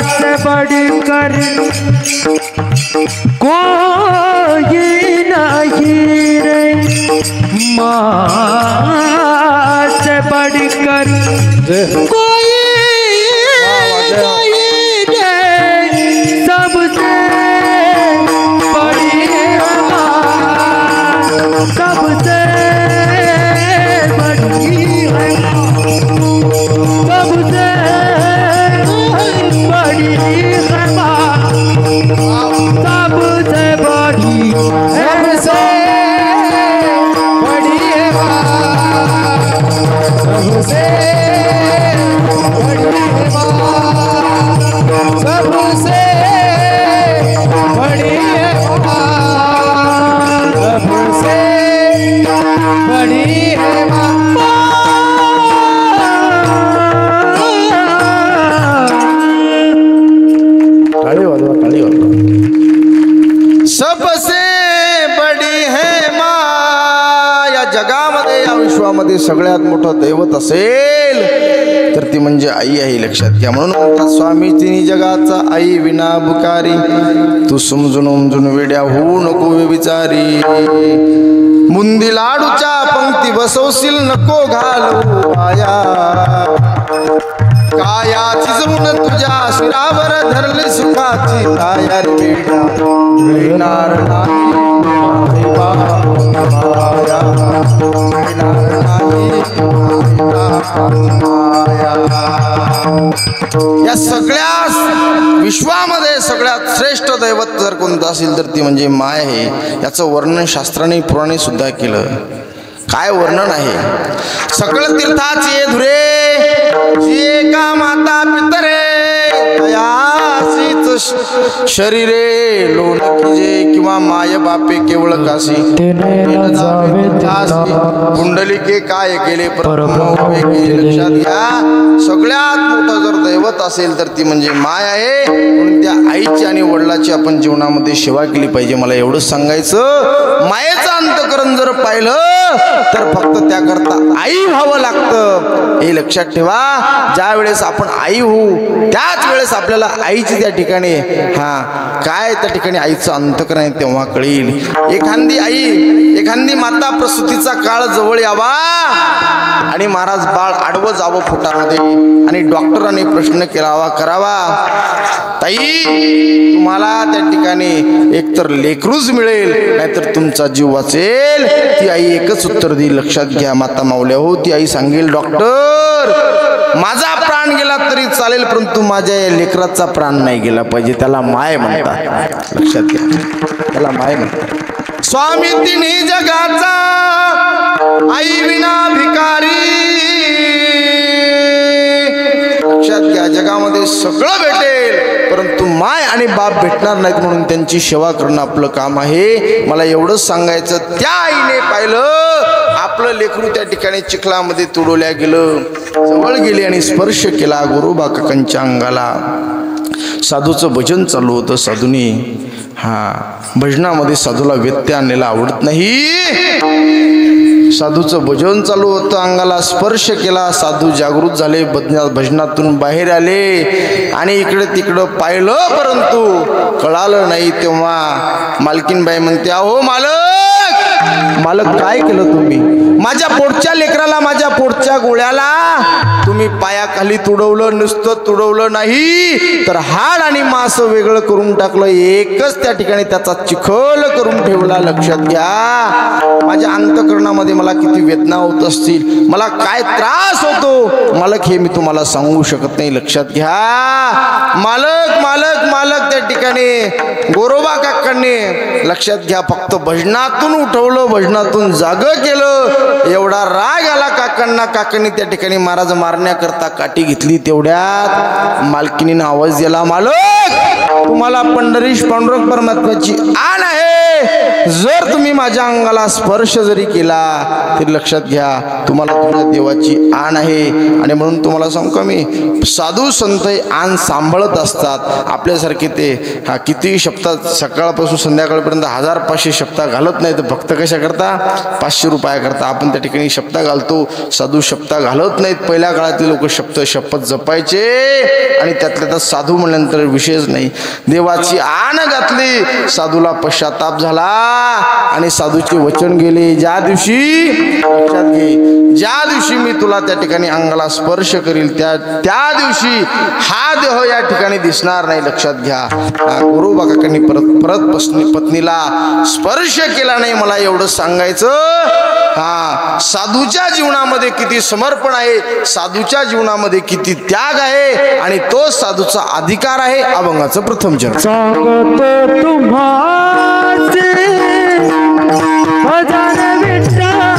से बढ़कर कोई नहीं रे माँ से बढ़कर कोई नहीं रे सबसे बड़ी है माँ सबसे बड़ी है सबसे बड़ी है माँ सबसे बड़ी सबसे बड़ी है माँ सबसे बड़ी है माँ सबसे बड़ी है माँ सबसे बड़ी है माँ सबसे बडी है माँ. या जगामध्ये या विश्वामध्ये सगळ्यात मोठं दैवत असेल तर ती म्हणजे आई आहे, लक्षात घ्या. म्हणून म्हणतात स्वामी तिन्ही जगाचा आई विना बुकारी, तू समजून उमजून वेड्या होऊ नको विचारी. बुंदी लाडूच्या पंक्ती बसवशील नको घालू माया, काया चिजवून तुझ्या शिरावर धरली सुखाची तयारी वेडा मिळणार नाही माया, मिळणार नाही माया. या सगळ्या विश्वामध्ये सगळ्यात श्रेष्ठ दैवत जर कोणतं असेल तर ती म्हणजे माय आहे. याचं वर्णन शास्त्राने पुराणे सुद्धा केलं. काय वर्णन आहे. सकळ तीर्थाची धुरे जी एका माता पितरे तयासीच शरीरे लोण किजे किंवा माय बापे केवळ काशी कुंडलिके काय केले लक्षात घ्या. सगळ्यात मोठं जर दैवत असेल तर ती म्हणजे माय आहे. म्हणून त्या आईची आणि वडिलाची आपण जीवनामध्ये सेवा केली पाहिजे. मला एवढंच सांगायचं. मायेचं अंतकरण जर पाहिलं तर फक्त त्याकरता आई व्हावं लागतं, हे लक्षात ठेवा. ज्या वेळेस आपण आई होऊ त्याच वेळेस आपल्याला आईची त्या ठिकाणी काय त्या ठिकाणी आईचं अंतकरण आहे तेव्हा कळेल. एखादी आई एखादी माता प्रसूतीचा काळ जवळ यावा आणि महाराज बाळ आडवं जावं पोटामध्ये आणि डॉक्टरांनी प्रश्न करावा, ताई तुम्हाला त्या ठिकाणी एकतर लेकरूच मिळेल नाहीतर तुमचा जीव वाचेल. ती आई एकच उत्तर देईल, लक्षात घ्या माता माऊल्या हो. ती आई सांगेल, डॉक्टर माझा प्राण गेला तरी चालेल परंतु माझ्या या लेकराचा प्राण नाही गेला पाहिजे. त्याला माय म्हणतात, लक्षात घ्या, त्याला माय म्हणतात. स्वामी तिन्ही जगाचा आई विना भिकारी. लक्षात घ्या, जगामध्ये सगळं भेटेल परंतु माय आणि बाप भेटणार नाहीत. म्हणून त्यांची सेवा करणं आपलं काम आहे. मला एवढंच सांगायचं, त्या आईने पाहिलं आपलं लेकरू त्या ठिकाणी चिखलामध्ये तुडवल्या गेलं, जवळ गेली आणि स्पर्श केला गोरोबा काकांच्या अंगाला. साधूचं भजन चालू होतं. साधूने भजनामध्ये साधूला व्यत्यय आणलेला आवडत नाही. साधूचं भजन चालू होतं, अंगाला स्पर्श केला. साधू जागृत झाले, भजनातून बाहेर आले आणि इकडे तिकडं पाहिलं परंतु कळालं नाही. तेव्हा मालकीनबाई म्हणते, अहो मालक काय केलं तुम्ही. माझ्या पोटच्या लेकराला, माझ्या पोटच्या गोळ्याला तुम्ही पायाखाली तुडवलं, नुसतं तुडवलं नाही तर हाड आणि मांस वेगळं करून टाकलं. एकच त्या ठिकाणी त्याचा चिखल करून ठेवला. लक्षात घ्या, माझ्या अंतकरणामध्ये मला किती वेदना होत असतील, मला काय त्रास होतो मालक, हे मी तुम्हाला सांगू शकत नाही. लक्षात घ्या, मालक मालक मालक त्या ठिकाणी गोरोबा काकांनी लक्षात घ्या फक्त भजनातून उठवलं, भजनातून जागं केलं. एवढा राग आला काकांना. काकांनी त्या ठिकाणी महाराज मारण्याकरता काठी घेतली. तेवढ्यात मालकिनीनं आवाज दिला, मालक तुम्हाला पंढरीश पांडुरंग परमात्म्याची आण आहे. जर तुम्ही माझ्या अंगाला स्पर्श जरी केला तरी लक्षात घ्या तुम्हाला तुझ्या देवाची आण आहे. आणि म्हणून तुम्हाला सांगू का मी, साधू संत आण सांभाळत असतात. आपल्यासारखे ते किती शब्दात सकाळपासून संध्याकाळपर्यंत 1000-500 शब्द घालत नाही, तर भक्त कशा करता 500 रुपया करता. आपण त्या ठिकाणी शब्द घालतो, साधू शब्द घालत नाहीत. पहिल्या काळातले लोक शपथ जपायचे आणि त्यातल्या त्यात साधू म्हणल्यानंतर विषयच नाही. देवाची आण घातली, साधूला पश्चाताप झाला आणि साधूचे वचन गेले. ज्या दिवशी लक्षात घे, ज्या दिवशी मी तुला त्या ठिकाणी अंगाला स्पर्श करील त्या दिवशी हा देह या ठिकाणी दिसणार नाही. लक्षात घ्या. गुरुबा काकांनी परत पत्नीला स्पर्श केला नाही. मला एवढं सांगायचं, साधूच्या जीवनामध्ये किती समर्पण आहे, साधूच्या जीवनामध्ये किती त्याग आहे आणि तो साधूचा अधिकार आहे. अभंगाचं प्रथम चरण. सांगतो तुम्हाचे भजन विठ्ठला,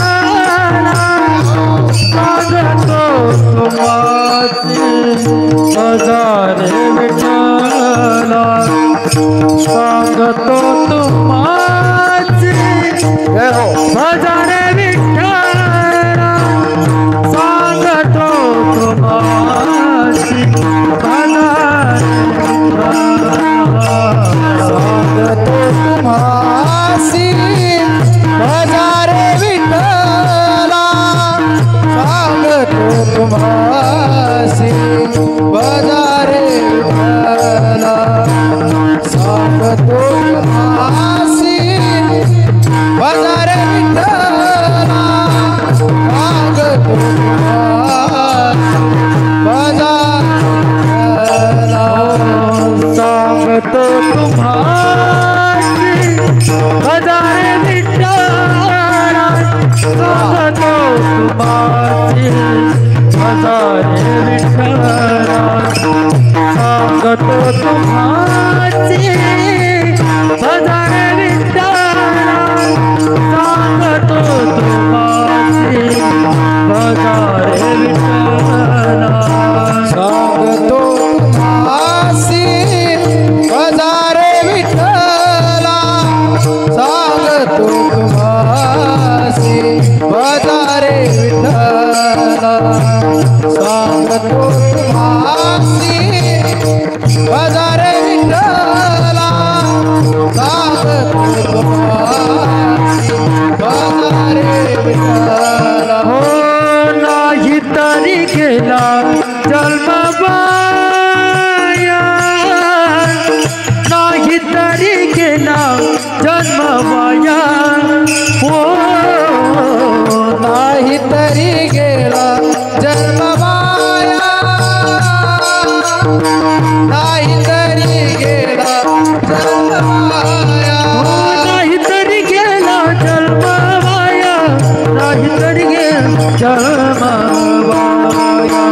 सांगतो तुम्हाचे भजन विठ्ठला, सांगतो तुम्हाचे भजन विठ्ठला, सांगतो तुम्हाचे भजन सांगतो तुम्हासी भजारे विठ्ठला, सांगतो तुम्हासी भजारे विठ्ठला, सांगतो तुम्हासी भजारे विठ्ठला, सांगतो सांगतो तुम्हासी भजारे विठ्ठला, सांगतो तुम्हासी भजारे विठ्ठला, सांगतो तुम्हासी भजारे विठ्ठला, सांगतो तुम्हासी भजारे विठ्ठला, सांगतो तुम्हासी भजारे विठ्ठला, सांगतो तुम्हासी भजारे विठ्ठला, सांगतो तुम्हासी भजारे विठ्ठला, सांगतो तुम्हासी भजारे विठ्ठला. हो नाही तरी गेला जन्म वाया, नाही तरी गेला जन्म वाया, हो नाही तरी गेला जन्म वाया, नाही तरी गेला जन्म वाया, नाही तरी गेला जन्म वाया, नाही तरी गेला जन्म वाया,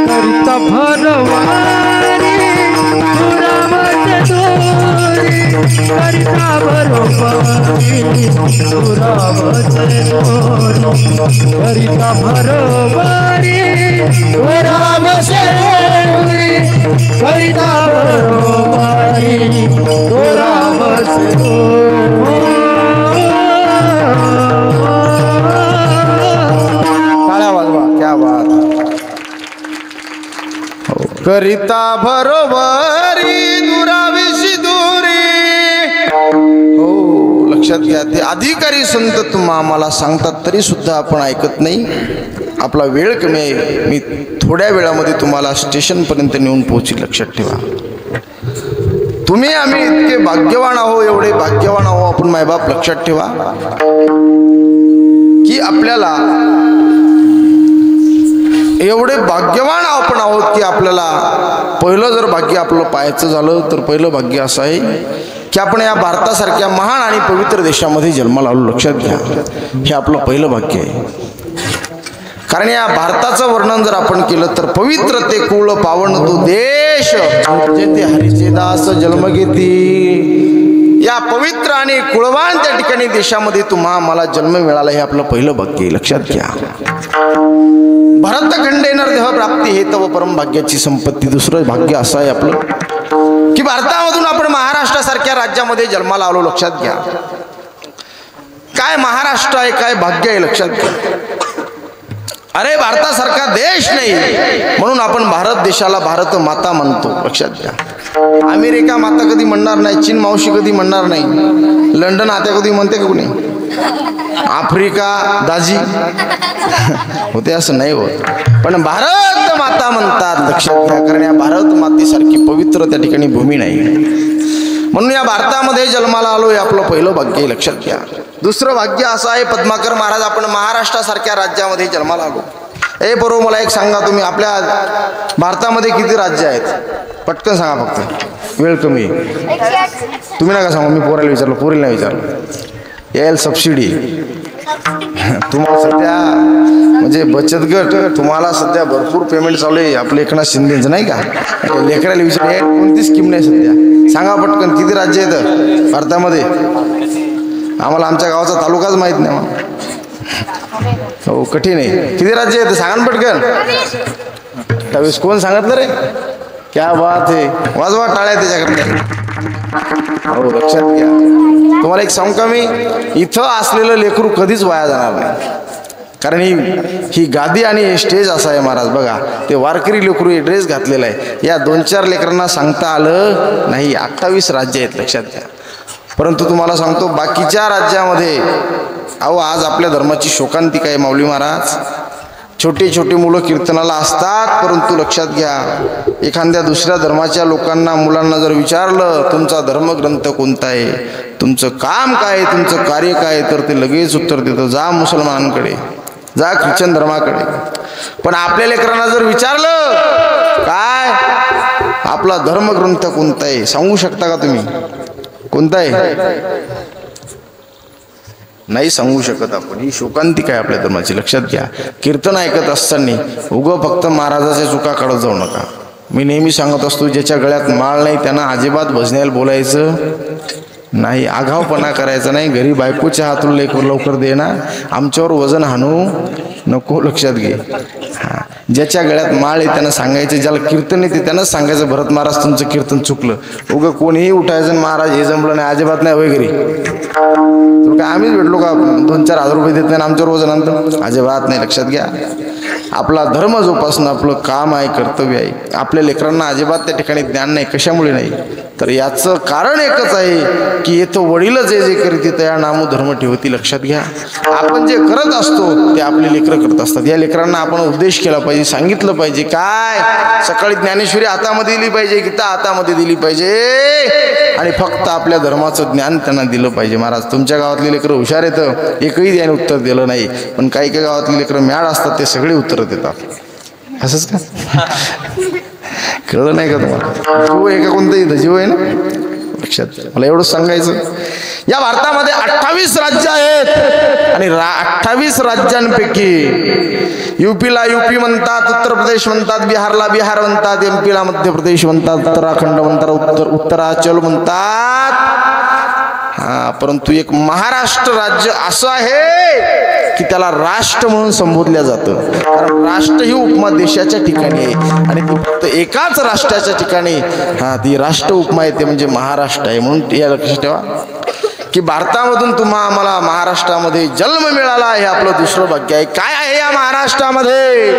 करिता भरवारी दुरावते दोरी, करिता भरवारी दुरावते दोरी, करिता भरवारी दुरावते दोरी, करिता भरवारी दुरावते दोरी. टाळ्या वाजवा. क्या बात. करिता बरोबरी दुराविशी दूरी. हो लक्षात घ्या, ते अधिकारी संत तुम्हा आम्हाला सांगतात तरी सुद्धा आपण ऐकत नाही. आपला वेळ कमी आहे, मी थोड्या वेळामध्ये तुम्हाला स्टेशनपर्यंत नेऊन पोहोचेल. लक्षात ठेवा, तुम्ही आम्ही इतके भाग्यवान आहो, एवढे भाग्यवान आहो आपण मायबाप. लक्षात ठेवा की आपल्याला एवढे भाग्यवान आपण आहोत की आपल्याला पहिलं जर भाग्य आपलं पाहायचं झालं तर पहिलं भाग्य असं आहे की आपण या भारतासारख्या महान आणि पवित्र देशामध्ये जन्माला आलो. लक्षात घ्या, हे आपलं पहिलं भाग्य आहे. कारण या भारताचं वर्णन जर आपण केलं तर पवित्र ते कुळ पावन तो देश, जेथे हरीचे दास जन्म घेती. या पवित्र आणि कुळवान त्या ठिकाणी देशामध्ये तुम्हा मला जन्म मिळाला, हे आपलं पहिलं भाग्य आहे. लक्षात घ्या. भरतखंडेनर देह प्राप्ती हे तव परम भाग्याची संपत्ती. दुसरं भाग्य असं आहे आपलं की भारतामधून आपण महाराष्ट्रासारख्या राज्यामध्ये जन्माला आलो. लक्षात घ्या, काय महाराष्ट्र आहे, काय भाग्य आहे, लक्षात घ्या. अरे भारतासारखा देश नाही म्हणून आपण भारत देशाला भारत माता म्हणतो. लक्षात घ्या, अमेरिका माता कधी म्हणणार नाही, चीन मावशी कधी म्हणणार नाही, लंडन आत्या कधी म्हणते का कुणी, आफ्रिका दाजी होते असं नाही होत, पण भारत माता म्हणतात. लक्षात घ्या, कारण या भारत मातेसारखी पवित्र त्या ठिकाणी भूमी नाही. म्हणून या भारतामध्ये जन्माला आलो, हे आपलं पहिलं भाग्य आहे. लक्षात घ्या. दुसरं भाग्य असं आहे, पद्माकर महाराज, आपण महाराष्ट्रासारख्या राज्यामध्ये जन्माला आलो. बरोबर, मला एक सांगा, तुम्ही आपल्या भारतामध्ये किती राज्य आहेत? पटकन सांगा, फक्त वेळ कमी आहे. तुम्ही नका सांगू, मी पोराला विचारलं, पोरीला नाही विचारलं. यायला सबसिडी तुम्हाला सध्या म्हणजे बचत गट, तुम्हाला सध्या भरपूर पेमेंट चालू आहे. आपलं एकनाथ शिंदेचं नाही का, लेकराला विचार कोणती स्कीम नाही सध्या. सांगा पटकन, किती राज्य आहेत भारतामध्ये? आम्हाला आमच्या गावाचा तालुकाच माहीत नाही. हो, कठीण आहे. किती राज्य आहेत सांगा पटकन. 28. कोण सांगितलं रे? क्या बात आहे, वाजवा टाळ्या त्याच्याकडे. हो, लक्षात घ्या. तुम्हाला एक सांगू का, मी इथं असलेलं लेकरू कधीच वाया जाणार नाही. कारण ही गादी आणि हे स्टेज असं आहे महाराज. बघा, ते वारकरी लेकरू हे ड्रेस घातलेला आहे. या 2-4 लेकरांना सांगता आलं नाही. 28 राज्य आहेत, लक्षात घ्या. परंतु तुम्हाला सांगतो, बाकीच्या राज्यामध्ये अहो आज आपल्या धर्माची शोकांतिका आहे माऊली महाराज. छोटे छोटे मुलं कीर्तनाला असतात, परंतु लक्षात घ्या, एखाद्या दुसऱ्या धर्माच्या लोकांना, मुलांना जर विचारलं तुमचा धर्मग्रंथ कोणता आहे, तुमचं काम काय आहे, तुमचं कार्य काय आहे, तर ते लगेच उत्तर देतं, जा मुसलमानांकडे, जा ख्रिश्चन धर्माकडे. पण आपल्या लेकरांना जर विचारलं काय आपला धर्मग्रंथ कोणता आहे, सांगू शकता का तुम्ही? कोणता आहे? नाही सांगू शकत आपण. ही शोकांतिका आहे आपल्या धर्माची. लक्षात घ्या. कीर्तन ऐकत असताना उगं फक्त महाराजाच्या चुका काढत जाऊ नका. मी नेहमी सांगत असतो, ज्याच्या गळ्यात माळ नाही त्यांना अजिबात भजनाला बोलायचं नाही, आगावपणा करायचा नाही. घरी बायकोच्या हातून लवकर दे ना, आमच्यावर वजन हाणू नको. लक्षात घे. हां, ज्याच्या गळ्यात माळ आहे त्यांना सांगायचं, ज्याला कीर्तन येते त्यांनाच सांगायचं, भरत महाराज तुमचं कीर्तन चुकलं. उगं कोणीही उठायचं, महाराज हे जमलं नाही, अजिबात नाही होय घरी. तर काय आम्हीच भेटलो का 2-4 हजार रुपये देत नाही आमच्यावर वजन आणतं? अजिबात नाही. लक्षात घ्या. आपला धर्म जोपासणं आपलं काम आहे, कर्तव्य आहे. आपल्या लेकरांना अजिबात त्या ठिकाणी ज्ञान नाही. कशामुळे नाही? तर याचं कारण एकच आहे की येतो वडील जे करीत तया नामू धर्म ठेवती. लक्षात घ्या. आपण जे करत असतो ते आपले लेकरं करत असतात. या लेकरांना आपण उपदेश केला पाहिजे, सांगितलं पाहिजे. काय सकाळी ज्ञानेश्वरी हातामध्ये दिली पाहिजे, गीता हातामध्ये दिली पाहिजे, आणि फक्त आपल्या धर्माचं ज्ञान त्यांना दिलं पाहिजे. महाराज तुमच्या गावातली लेकरं हुशार येतं, एकही त्याने उत्तर दिलं नाही. पण काही काही गावातली लेकरं मॅड असतात, ते सगळे उत्तर देतात. असंच का? कळलं नाही का तुम्हाला? जीव आहे का कोणतं इथं? जीव आहे ना? लक्षात. मला एवढंच सांगायचं, या भारतामध्ये 28 राज्य आहेत आणि 28 राज्यांपैकी यूपीला यूपी म्हणतात, उत्तर प्रदेश म्हणतात, बिहारला बिहार म्हणतात, एमपीला मध्य प्रदेश म्हणतात, उत्तराखंड म्हणतात, उत्तराचल म्हणतात. हा, परंतु एक महाराष्ट्र राज्य असं आहे की त्याला राष्ट्र म्हणून संबोधल्या जातं. कारण राष्ट्र ही उपमा देशाच्या ठिकाणी आहे आणि ती फक्त एकाच राष्ट्राच्या ठिकाणी ती राष्ट्र उपमा आहे, ते म्हणजे महाराष्ट्र आहे. म्हणून या लक्षात ठेवा की भारतामधून आम्हाला महाराष्ट्रामध्ये जन्म मिळाला, हे आपलं दुसरं भाग्य आहे. काय आहे या महाराष्ट्रामध्ये?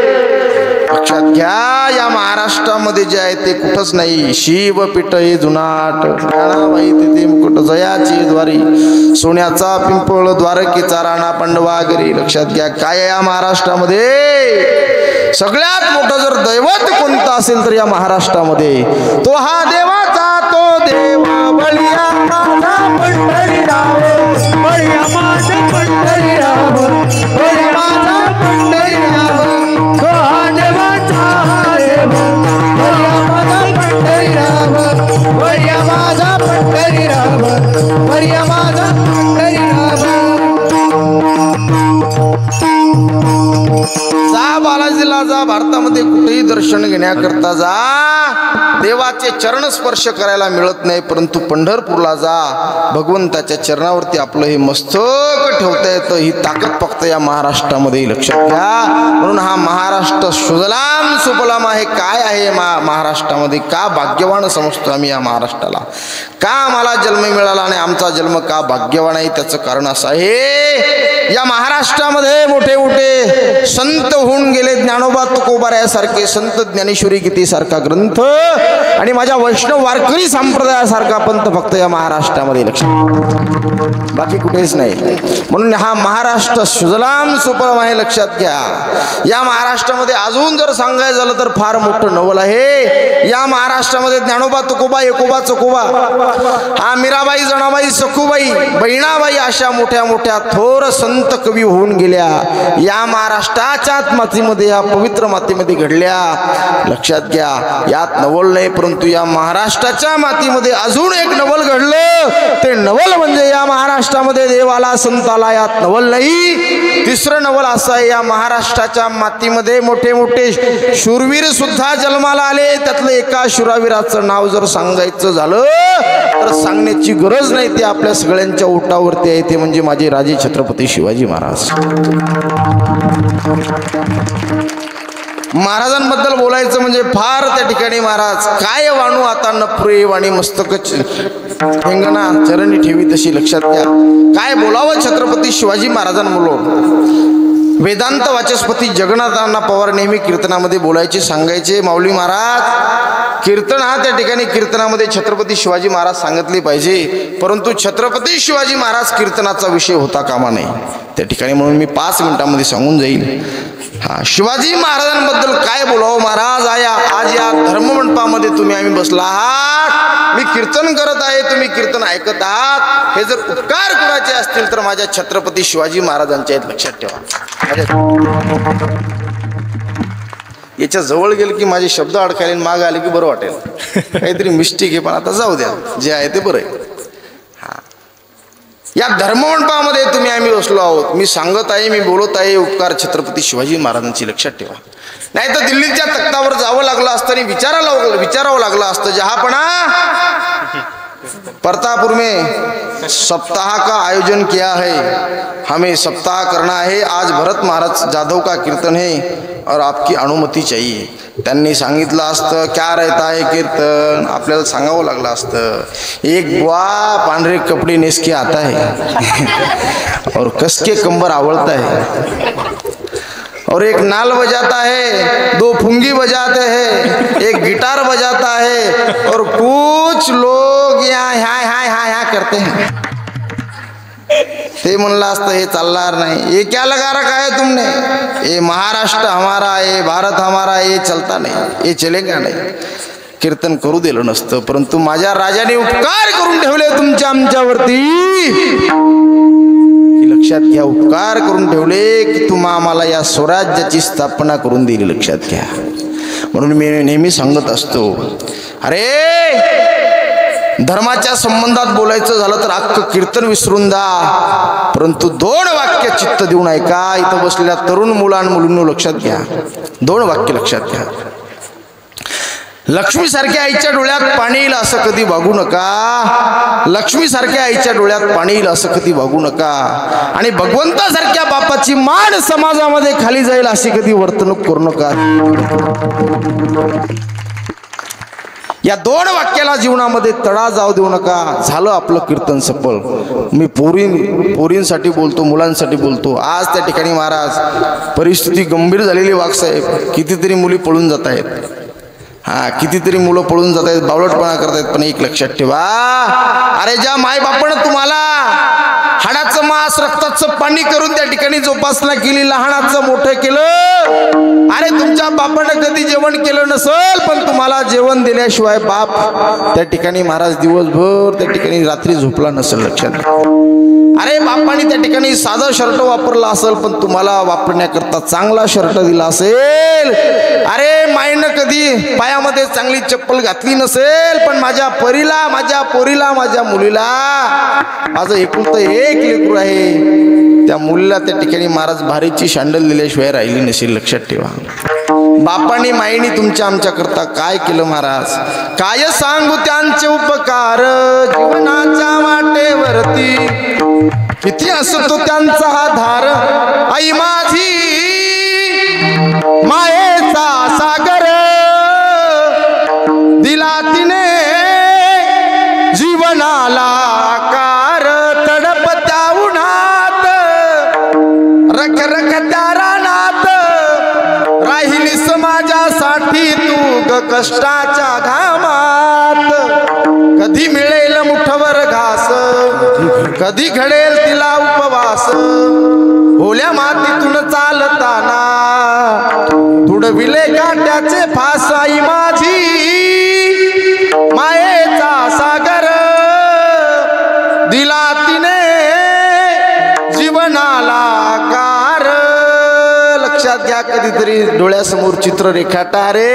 लक्षात घ्या, या महाराष्ट्रामध्ये जे आहे ते कुठंच नाही. शिवपीठ हे जुनाट, ज्ञानाबाई तिथे मुकुट जयाची द्वारी, सोन्याचा पिंपळ द्वारकेचा राणा पांडवागरी. लक्षात घ्या, काय आहे या महाराष्ट्रामध्ये? सगळ्यात मोठं जर दैवत कोणतं असेल तर या महाराष्ट्रामध्ये तो हा देवाचा तो देवा बळीया माझा पंढरीराव, बळीया माझा पंढरीराव, बळीया माझा पंढरीराव, तो हा देवाचा देव, बळीया माझा पंढरीराव, बळीया माझा पंढरीराव, बळीया माझा पंढरीराव. जा बालाजीला जा, भारतामध्ये कुठेही दर्शन घेण्याकरता जा. देवाचे चरण स्पर्श करायला मिळत नाही, परंतु पंढरपूरला जा, भगवंताच्या चरणावरती आपलं हे मस्तक ठेवता येतं. ही ताकद फक्त या महाराष्ट्रामध्ये लक्षात घ्या. म्हणून हा महाराष्ट्र सुजलाम सुफलाम आहे. काय आहे महाराष्ट्रामध्ये? का भाग्यवान समजतो आम्ही या महाराष्ट्राला? का आम्हाला जन्म मिळाला आणि आमचा जन्म का भाग्यवान आहे? त्याचं कारण असं आहे, या महाराष्ट्रामध्ये मोठे मोठे संत होऊन गेले. ज्ञानोबा तुकोबारायासारखे संत, ज्ञानेश्वरी गीते सारखा ग्रंथ आणि माझ्या वैष्णव वारकरी संप्रदायासारखा पंथ फक्त या महाराष्ट्रामध्ये लक्षात, बाकी कुठेच नाही. म्हणून हा महाराष्ट्र सुजलाम सुफलाम आहे लक्षात घ्या. या महाराष्ट्रामध्ये अजून जर सांगायचं झालं तर फार मोठं नवल आहे. या महाराष्ट्रामध्ये ज्ञानोबा तुकोबा, एकोबा चकोबा, हा मीराबाई, जणाबाई, सखूबाई, बहिणाबाई अशा मोठ्या मोठ्या थोर संत कवी होऊन गेल्या. या महाराष्ट्राच्याच मातीमध्ये, या पवित्र मातीमध्ये घडल्या. लक्षात घ्या, यात नवल नाही, परंतु या महाराष्ट्राच्या मातीमध्ये अजून एक नवल घडलं. ते नवल म्हणजे या महाराष्ट्रामध्ये देवाला, संताला, यात नवल नाही. तिसरं नवल असं आहे, या महाराष्ट्राच्या मातीमध्ये मोठे मोठे शूरवीर सुद्धा जन्माला आले. त्यातलं एका शूरावीराचं नाव जर सांगायचं झालं तर सांगण्याची गरज नाही, ते आपल्या सगळ्यांच्या ओठावरती आहे. ते म्हणजे माझे राजे छत्रपती शिवाजी महाराज. महाराजांबद्दल बोलायचं म्हणजे फार त्या ठिकाणी महाराज काय वाणू आता नफरे वाणी मस्तक हिंगणा चरणी ठेवी तशी लक्षात घ्या. काय बोलावं छत्रपती शिवाजी महाराजांमुळे. वेदांत वाचस्पती जगन्नाथांना पवार नेहमी कीर्तनामध्ये बोलायचे, सांगायचे, माऊली महाराज कीर्तन हा त्या ठिकाणी कीर्तनामध्ये छत्रपती शिवाजी महाराज सांगितले पाहिजे, परंतु छत्रपती शिवाजी महाराज कीर्तनाचा विषय होता कामा नाही त्या ठिकाणी. म्हणून मी 5 मिनिटांमध्ये सांगून जाईल. शिवाजी महाराजांबद्दल काय बोलावं महाराज. आज या धर्ममंडपामध्ये तुम्ही आम्ही बसला आहात, मी कीर्तन करत आहे, तुम्ही कीर्तन ऐकत आहात. हे जर उपकार कुणाचे असतील तर माझ्या छत्रपती शिवाजी महाराजांचे आहेत लक्षात ठेवा. याच्या जवळ गेलं की माझे शब्द अडकायले, माग आले की बरं वाटेल. काहीतरी मिस्टेक आहे, पण आता जाऊ द्या, जे आहे ते बरं आहे. या धर्ममंडपामध्ये तुम्ही आम्ही बसलो आहोत, मी सांगत आहे, मी बोलत आहे, उपकार छत्रपती शिवाजी महाराजांची लक्षात ठेवा. नाही तर दिल्लीच्या तख्तावर जावं लागलं असतं आणि विचारावं लागलं असतं, जहापना प्रतापपुर में सप्ताह का आयोजन किया है, हमें सप्ताह करना है, आज भरत महाराज जाधव का कीर्तन है और आपकी अनुमती चाहिए. त्यांनी सांगितलं असतं क्या रहता है कीर्तन, आपल्याला सांगावं लागलं असतं. एक बुआ पांढरे कपडे नेस के आता है और कस के कंबर आवड़ता है, और एक नाल बजाता है, 2 फुंगी बजाते हैं, एक गिटार बजाता है और कुछ लोग यहाँ करते हैं. ते म्हणलं असतं हे चालणार नाही. ये क्या लगा रखा है तुमने, ये महाराष्ट्र हमारा, ये भारत हमारा, ये चलता नहीं, ये चलेगा नाही. कीर्तन करू दिलं नसतं, परंतु माझ्या राजाने उपकार करून ठेवले तुमच्या आमच्यावरती. लक्षात घ्या, उपकार करून ठेवले की तुम्हा आम्हाला या स्वराज्याची स्थापना करून दिली. लक्षात घ्या. म्हणून मी नेहमी सांगत असतो, अरे धर्माच्या संबंधात बोलायचं झालं तर अख्खं कीर्तन विसरून जा, परंतु 2 वाक्य चित्त देऊन ऐका. इथं बसलेल्या तरुण मुलांनो लक्षात घ्या, 2 वाक्य लक्षात घ्या. लक्ष्मी सारख्या आईच्या डोळ्यात पाणी येईल असं कधी वागू नका. लक्ष्मी सारख्या आईच्या डोळ्यात पाणी येईल असं कधी वागू नका. आणि भगवंतासारख्या बापाची मान समाजामध्ये खाली जाईल अशी कधी वर्तणूक करू नका. या 2 वाक्याला जीवनामध्ये तडा जाऊ देऊ नका. झालं आपलं कीर्तन सफल. मी पोरींसाठी बोलतो, मुलांसाठी बोलतो. आज त्या ठिकाणी महाराज परिस्थिती गंभीर झालेली वाघसाहेब, कितीतरी मुली पळून जात आहेत. कितीतरी मुलं पळून जात आहेत, बावळटपणा करतायत. पण एक लक्षात ठेवा, अरे ज्या मायबापानं तुम्हाला हाडाचं मांस रक्ताचं पाणी करून त्या ठिकाणी जोपासना केली, लहानाचं मोठं केलं. अरे तुमच्या बापानं कधी जेवण केलं नसेल, पण तुम्हाला जेवण दिल्याशिवाय बाप त्या ठिकाणी महाराज दिवसभर त्या ठिकाणी रात्री झोपला नसेल. लक्षात. अरे बापाने त्या ठिकाणी साधं शर्ट वापरला असेल, पण तुम्हाला वापरण्याकरता चांगला शर्ट दिला असेल. अरे माईनं कधी पायामध्ये चांगली चप्पल घातली नसेल, पण माझ्या परीला, माझ्या पोरीला, माझ्या मुलीला, माझं एकुलतं एक लेकरू आहे, त्या मुलीला त्या ठिकाणी महाराज भारीची शँडल दिल्याशिवाय राहिली नसेल. लक्षात ठेवा. बापानी माईनी तुमच्या आमच्या करता काय केलं महाराज, काय सांगू त्यांचे उपकार जीवनाच्या वाटेवरती, किती असतो त्यांचा हा धार, आई माझी मायेचा सागर दिला तिने जीवनाला आकार, तडपत्या उन्हात रखरखत्या रानात राहिली समाजासाठी तू ग कष्टाच्या घामात, कधी मिळेल मुठभर घास, कधी घडेल तिला उपवास, ओल्या मातीतून चालताना तुडविले काट्याचे फास, आई माझी मायेचा सागर दिला तिने जीवनाला आकार. लक्षात घ्या, कधीतरी डोळ्यासमोर चित्र रेखाटा रे.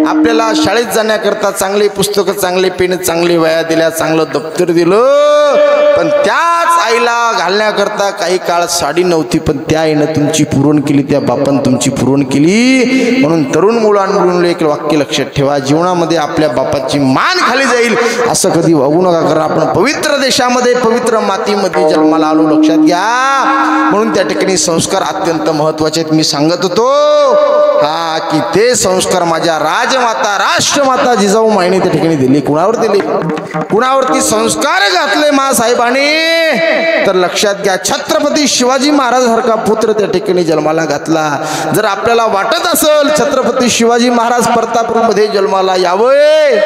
आपल्याला शाळेत जाण्याकरता चांगले पुस्तकं, चांगले पेन, चांगले वह्या दिल्या, चांगलं दप्तर दिलं, पण त्याच आईला घालण्याकरता काही काळ साडी नव्हती, पण त्या आईनं तुमची पुरवण केली, त्या बापानं तुमची पुरवण केली. म्हणून तरुण मुलांकडून एक वाक्य लक्षात ठेवा, जीवनामध्ये आपल्या बापाची मान खाली जाईल असं कधी वागू नका, कारण आपण पवित्र देशामध्ये पवित्र मातीमध्ये जन्माला आलो. लक्षात घ्या. म्हणून त्या ठिकाणी संस्कार अत्यंत महत्वाचे आहेत. मी सांगत होतो की ते संस्कार माझ्या राजमाता राष्ट्रमाता जिजाऊ माईने त्या ठिकाणी दिले. कुणावर दिले, कुणावरती संस्कार घातले मासाहेबांनी, तर लक्षात घ्या, छत्रपती शिवाजी महाराज सारखा पुत्र त्या ठिकाणी जन्माला घातला. जर आपल्याला वाटत असेल छत्रपती शिवाजी महाराज प्रतापपूरमध्ये जन्माला यावे,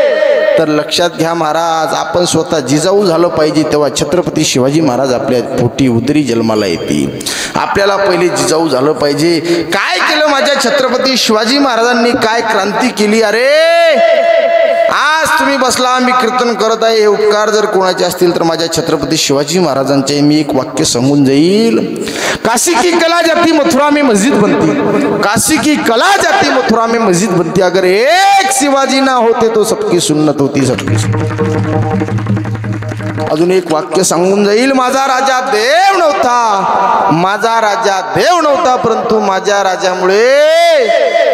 तर लक्षात घ्या महाराज, आपण स्वतः जिजाऊ झालं पाहिजे, तेव्हा छत्रपती शिवाजी महाराज आपल्या पोटी उदरी जन्माला येतील. आपल्याला पहिले जिजाऊ झालं पाहिजे. काय केलं माझ्या छत्रपती शिवाजी महाराजांनी, काय क्रांती केली. अरे आज तुम्ही बसला, मी कीर्तन करत आहे, हे उपकार जर कोणाचे असतील तर माझ्या छत्रपती शिवाजी महाराजांचे. मी एक वाक्य सांगून जाईल, काशी की कला जाती मथुरा में मस्जिद बनती, काशी की कला जाती मथुरा में मस्जिद बनती, अगर एक शिवाजी ना होते तो सबकी सुन्नत होती, सबकी सुन्नत. अजून एक वाक्य सांगून जाईल, माझा राजा देव नव्हता, माझा राजा देव नव्हता, परंतु माझ्या राजामुळे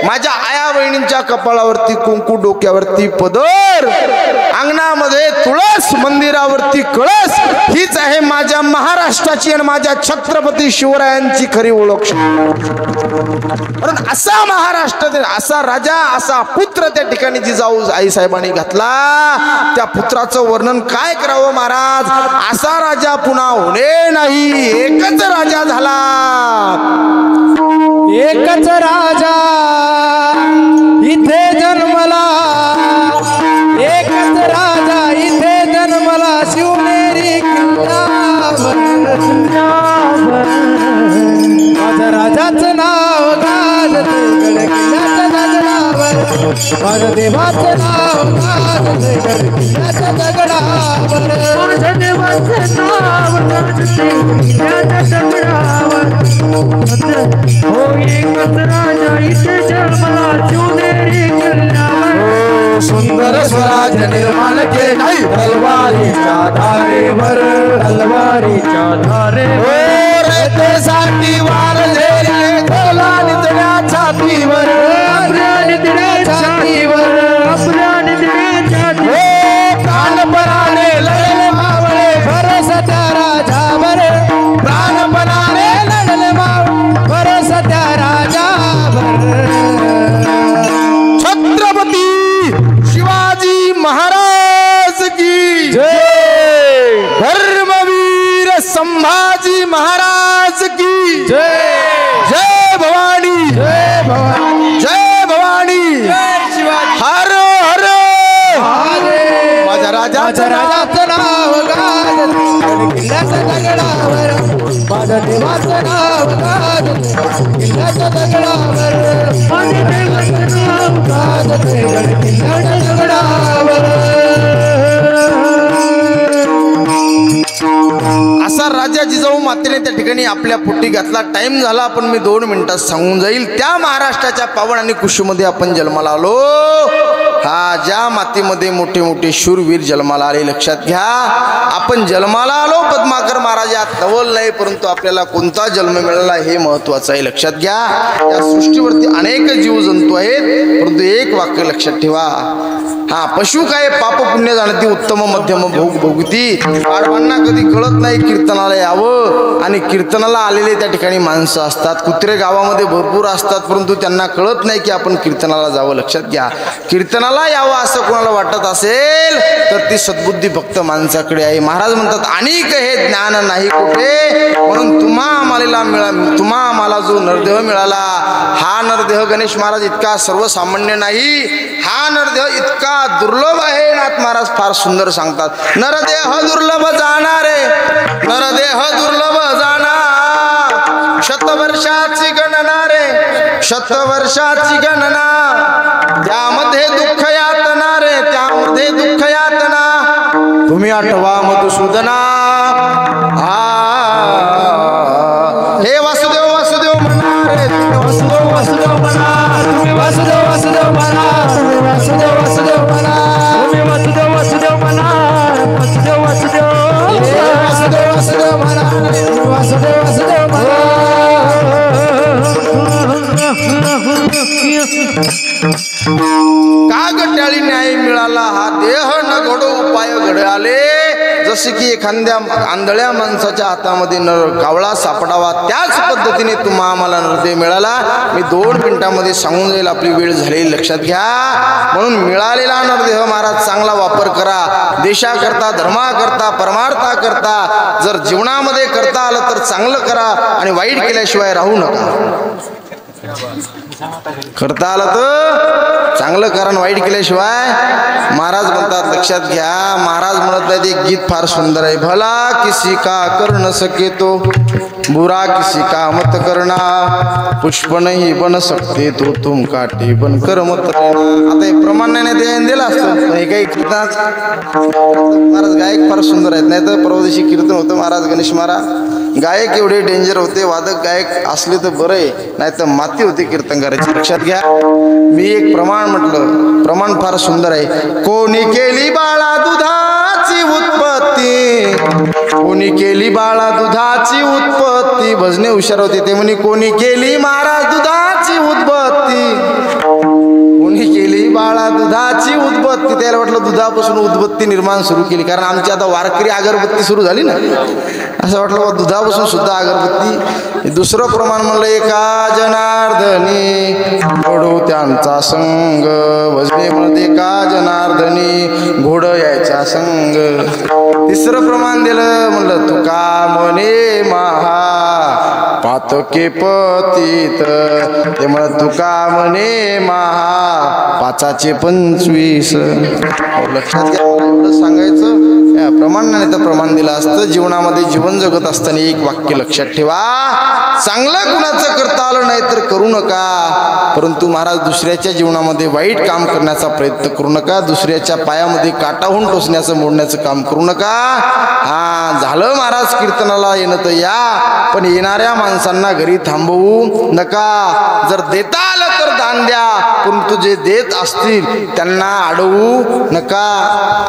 माझ्या आया बहिणींच्या कपाळावरती कुंकू, डोक्यावरती पदर, अंगणामध्ये तुळस, मंदिरावरती कळस, हीच आहे माझ्या महाराष्ट्राची आणि माझ्या छत्रपती शिवरायांची खरी ओळख. असा महाराष्ट्र, असा राजा, असा पुत्र त्या ठिकाणी जिजाऊ आईसाहेबांनी घातला. त्या पुत्राचं वर्णन काय करावं महाराज, असा राजा पुन्हा होणे नाही. एकच राजा झाला, एकच राजा इथे जन्मला, एकच राजा इथे जन्मला, शिवनेरी किल्ल्यावर. माझ्या राजाचं नाव गाजते गड किल्ल्याच्या दगडावर, माझ्या देवाचं नाव गाजते गड किल्ल्याच्या दगडावर, माझ्या देवाचं नाव गाजते किल्ल्याच्या दगडावर. हो एकच राजा इथे जन्मला, शिवनेरी किल्ल्यावर. सुंदर स्वराज निर्माण केले तलवारीच्या धारेवर, तलवारीच्या धारेवर. रयतेसाठी वार झेलले तोला नितळ्या छातीवर, आपल्या नितळ्या छातीवर, आपल्या नितळ्या छातीवर. प्राणपणाने लढले मावळे भरोसा त्या राजावर, प्राणपणाने लढले मावळे भरोसा त्या राजावर. छत्रपती शिवाजी महाराज की जय, धर्मवीर संभाजी महाराज की जय. जय भवानी, जय भवानी, जय भवानी, जय शिवाजी. हर हर माझ्या राजाचं नाव गाजते किल्ल्याच्या दगडावर, माझ्या देवाचं नाव गाजते किल्ल्याच्या दगडावर, माझ्या देवाचं नाव गाजते किल्ल्याच्या दगडावर. असा राजा जिजाऊ मातेने त्या ठिकाणी आपल्या पोटी घातला. टाइम झाला, पण मी 2 मिनिटात सांगून जाईल. त्या महाराष्ट्राच्या पावन आणि कुशीमध्ये आपण जन्माला आलो. हा ज्या मातीमध्ये मोठे मोठे शूरवीर जन्माला आले, लक्षात घ्या आपण जन्माला आलो पद्माकर महाराज यात नवल नाही, परंतु आपल्याला कोणता जन्म मिळाला हे महत्वाचं आहे. लक्षात घ्या या सृष्टीवरती अनेक जीवजंतू आहेत, परंतु एक वाक्य लक्षात ठेवा, हा पशु काय पाप पुण्य जाणती उत्तम मध्यम भोग भोगती. आडवांना कधी कळत नाही कीर्तनाला यावं, आणि कीर्तनाला आलेले त्या ठिकाणी माणसं असतात. कुत्रे गावामध्ये भरपूर असतात, परंतु त्यांना कळत नाही की आपण कीर्तनाला जावं. लक्षात घ्या कीर्तनाला यावं असं कोणाला वाटत असेल तर ती सद्बुद्धी फक्त माणसाकडे आहे. महाराज म्हणतात अनेक हे ज्ञान नाही कुठे, म्हणून तुम्हा आम्हाला जो नरदेह मिळाला, हा नरदेह गणेश महाराज इतका सर्वसामान्य नाही, हा नरदेह इतका दुर्लभ आहे. नाथ महाराज फार सुंदर सांगतात, नरदेह दुर्लभ जाणारे, नरदेह दुर्लभ जाणार, शतवर्षाची गणना रे, शतवर्षाची गणना, त्यामध्ये दुःख यातना रे, त्यामध्ये दुःख यातना, तुम्ही आठवा मधुसूदना. हे वासुदेव वासुदेव म्हणा रे, वासुदेव वासुदेव म्हणा, तुम्ही वासुदेव वासुदेव म्हणा, वासुदेव वासुदेव म्हणा, तुम्ही वासुदेव वासुदेव म्हणा, वासुदेव वासुदेव, वासुदेव वासुदेव म्हणा, वासुदेव वासुदेव म्हणा. का गट्याळी न्याय मिळाला, हा देह न घडो उपाय घडे आले. जसे की एखाद्या आंधळ्या माणसाच्या हातामध्ये कावळा सापडावा, त्याच पद्धतीने तुम्हा आम्हाला नरदेह मिळाला. मी 2 मिनिटांमध्ये सांगून जाईल, आपली वेळ झाली. लक्षात घ्या म्हणून मिळालेला नरदेह महाराज चांगला वापर करा, देशाकरता धर्माकरता परमार्थाकरता. जर जीवनामध्ये करता आलं तर चांगलं करा, आणि वाईट केल्याशिवाय राहू नका. करता आलं तर चांगलं कारण वाईट केल्याशिवाय. महाराज म्हणतात लक्षात घ्या, महाराज म्हणत आहेत एक गीत फार सुंदर आहे, भला किसी का कर न सके तो बुरा किसी का मत करना, पुष्प नहीं बन सकते तो तुम काटे बन कर मत रहना. आता हे प्रमाण नाही ते दिलं असतं, हे काही कीर्तनात महाराज गायक फार सुंदर आहेत. नाही तर परवा दिवशी कीर्तन होतं महाराज गणेश महाराज, गायक एवढे डेंजर होते, वादक गायक असले तर बरं आहे, नाही तर माती होती कीर्तन करायची. लक्षात घ्या मी एक प्रमाण म्हटलं, प्रमाण फार सुंदर आहे. कोणी केली बाळा दुधाची उत्पत्ती, कोणी केली बाळा दुधाची उत्पत्ती, भजने हुशार होते ते म्हणे, कोणी केली महाराज दुधाची उत्पत्ती, कोणी केली बाळा दुधाची उत्पत्ती. त्याला वाटलं दुधापासून उत्पत्ती निर्माण सुरू केली, कारण आमची आता वारकरी अगरबत्ती सुरू झाली ना, असं वाटलं दुधापासून सुद्धा अगरबत्ती. दुसरं प्रमाण म्हणलं, एका जनार्दनी घोडो त्यांचा संग, भजनेमध्ये एका जनार्दनी घोड यायचा संग. तिसरं प्रमाण दिलं म्हणलं, तुका म्हणे महा पातके पतित, ते म्हणत तुका म्हणे महा 5चे 25. लक्षात घ्या एवढं सांगायचं, प्रमाण नाही तर प्रमाण दिलं असतं. जीवनामध्ये जीवन जगत असताना एक वाक्य लक्षात ठेवा, चांगलं कुणाचं करता आलं नाही तर करू नका, परंतु महाराज दुसऱ्याच्या जीवनामध्ये वाईट काम करण्याचा प्रयत्न करू नका, दुसऱ्याच्या पायामध्ये काटाहून टोचण्याचं मोडण्याचं काम करू नका. हा झालं महाराज कीर्तनाला येणं तर या, पण येणाऱ्या माणसांना घरी थांबवू नका. जर देता आलं तर दान द्या, परंतु जे देत असतील त्यांना अडवू नका.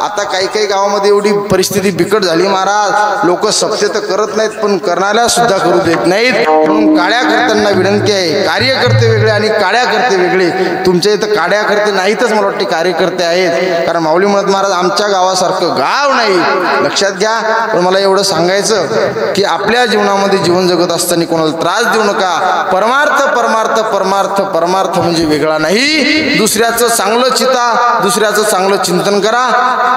आता काही काही गावामध्ये एवढी परिस्थिती बिकट झाली महाराज, लोक सत्य तर करत नाहीत पण करणाऱ्या सुद्धा करू देत नाहीत. म्हणून काड्याकर्त्यांना विनंती आहे, कार्यकर्ते वेगळे आणि काड्याकर्ते वेगळे. तुमच्या इथं काड्याकर्ते नाहीतच मला वाटते, कार्यकर्ते आहेत. कारण माऊली म्हणत महाराज आमच्या गावासारखं गाव नाही. लक्षात घ्या. पण मला एवढं सांगायचं की आपल्या जीवनामध्ये जीवन जगत असताना कोणाला त्रास देऊ नका. परमार्थ परमार्थ परमार्थ परमार्थ म्हणजे वेगळा नाही. दुसऱ्याचं चांगलं चिता, दुसऱ्याचं चांगलं चिंतन करा,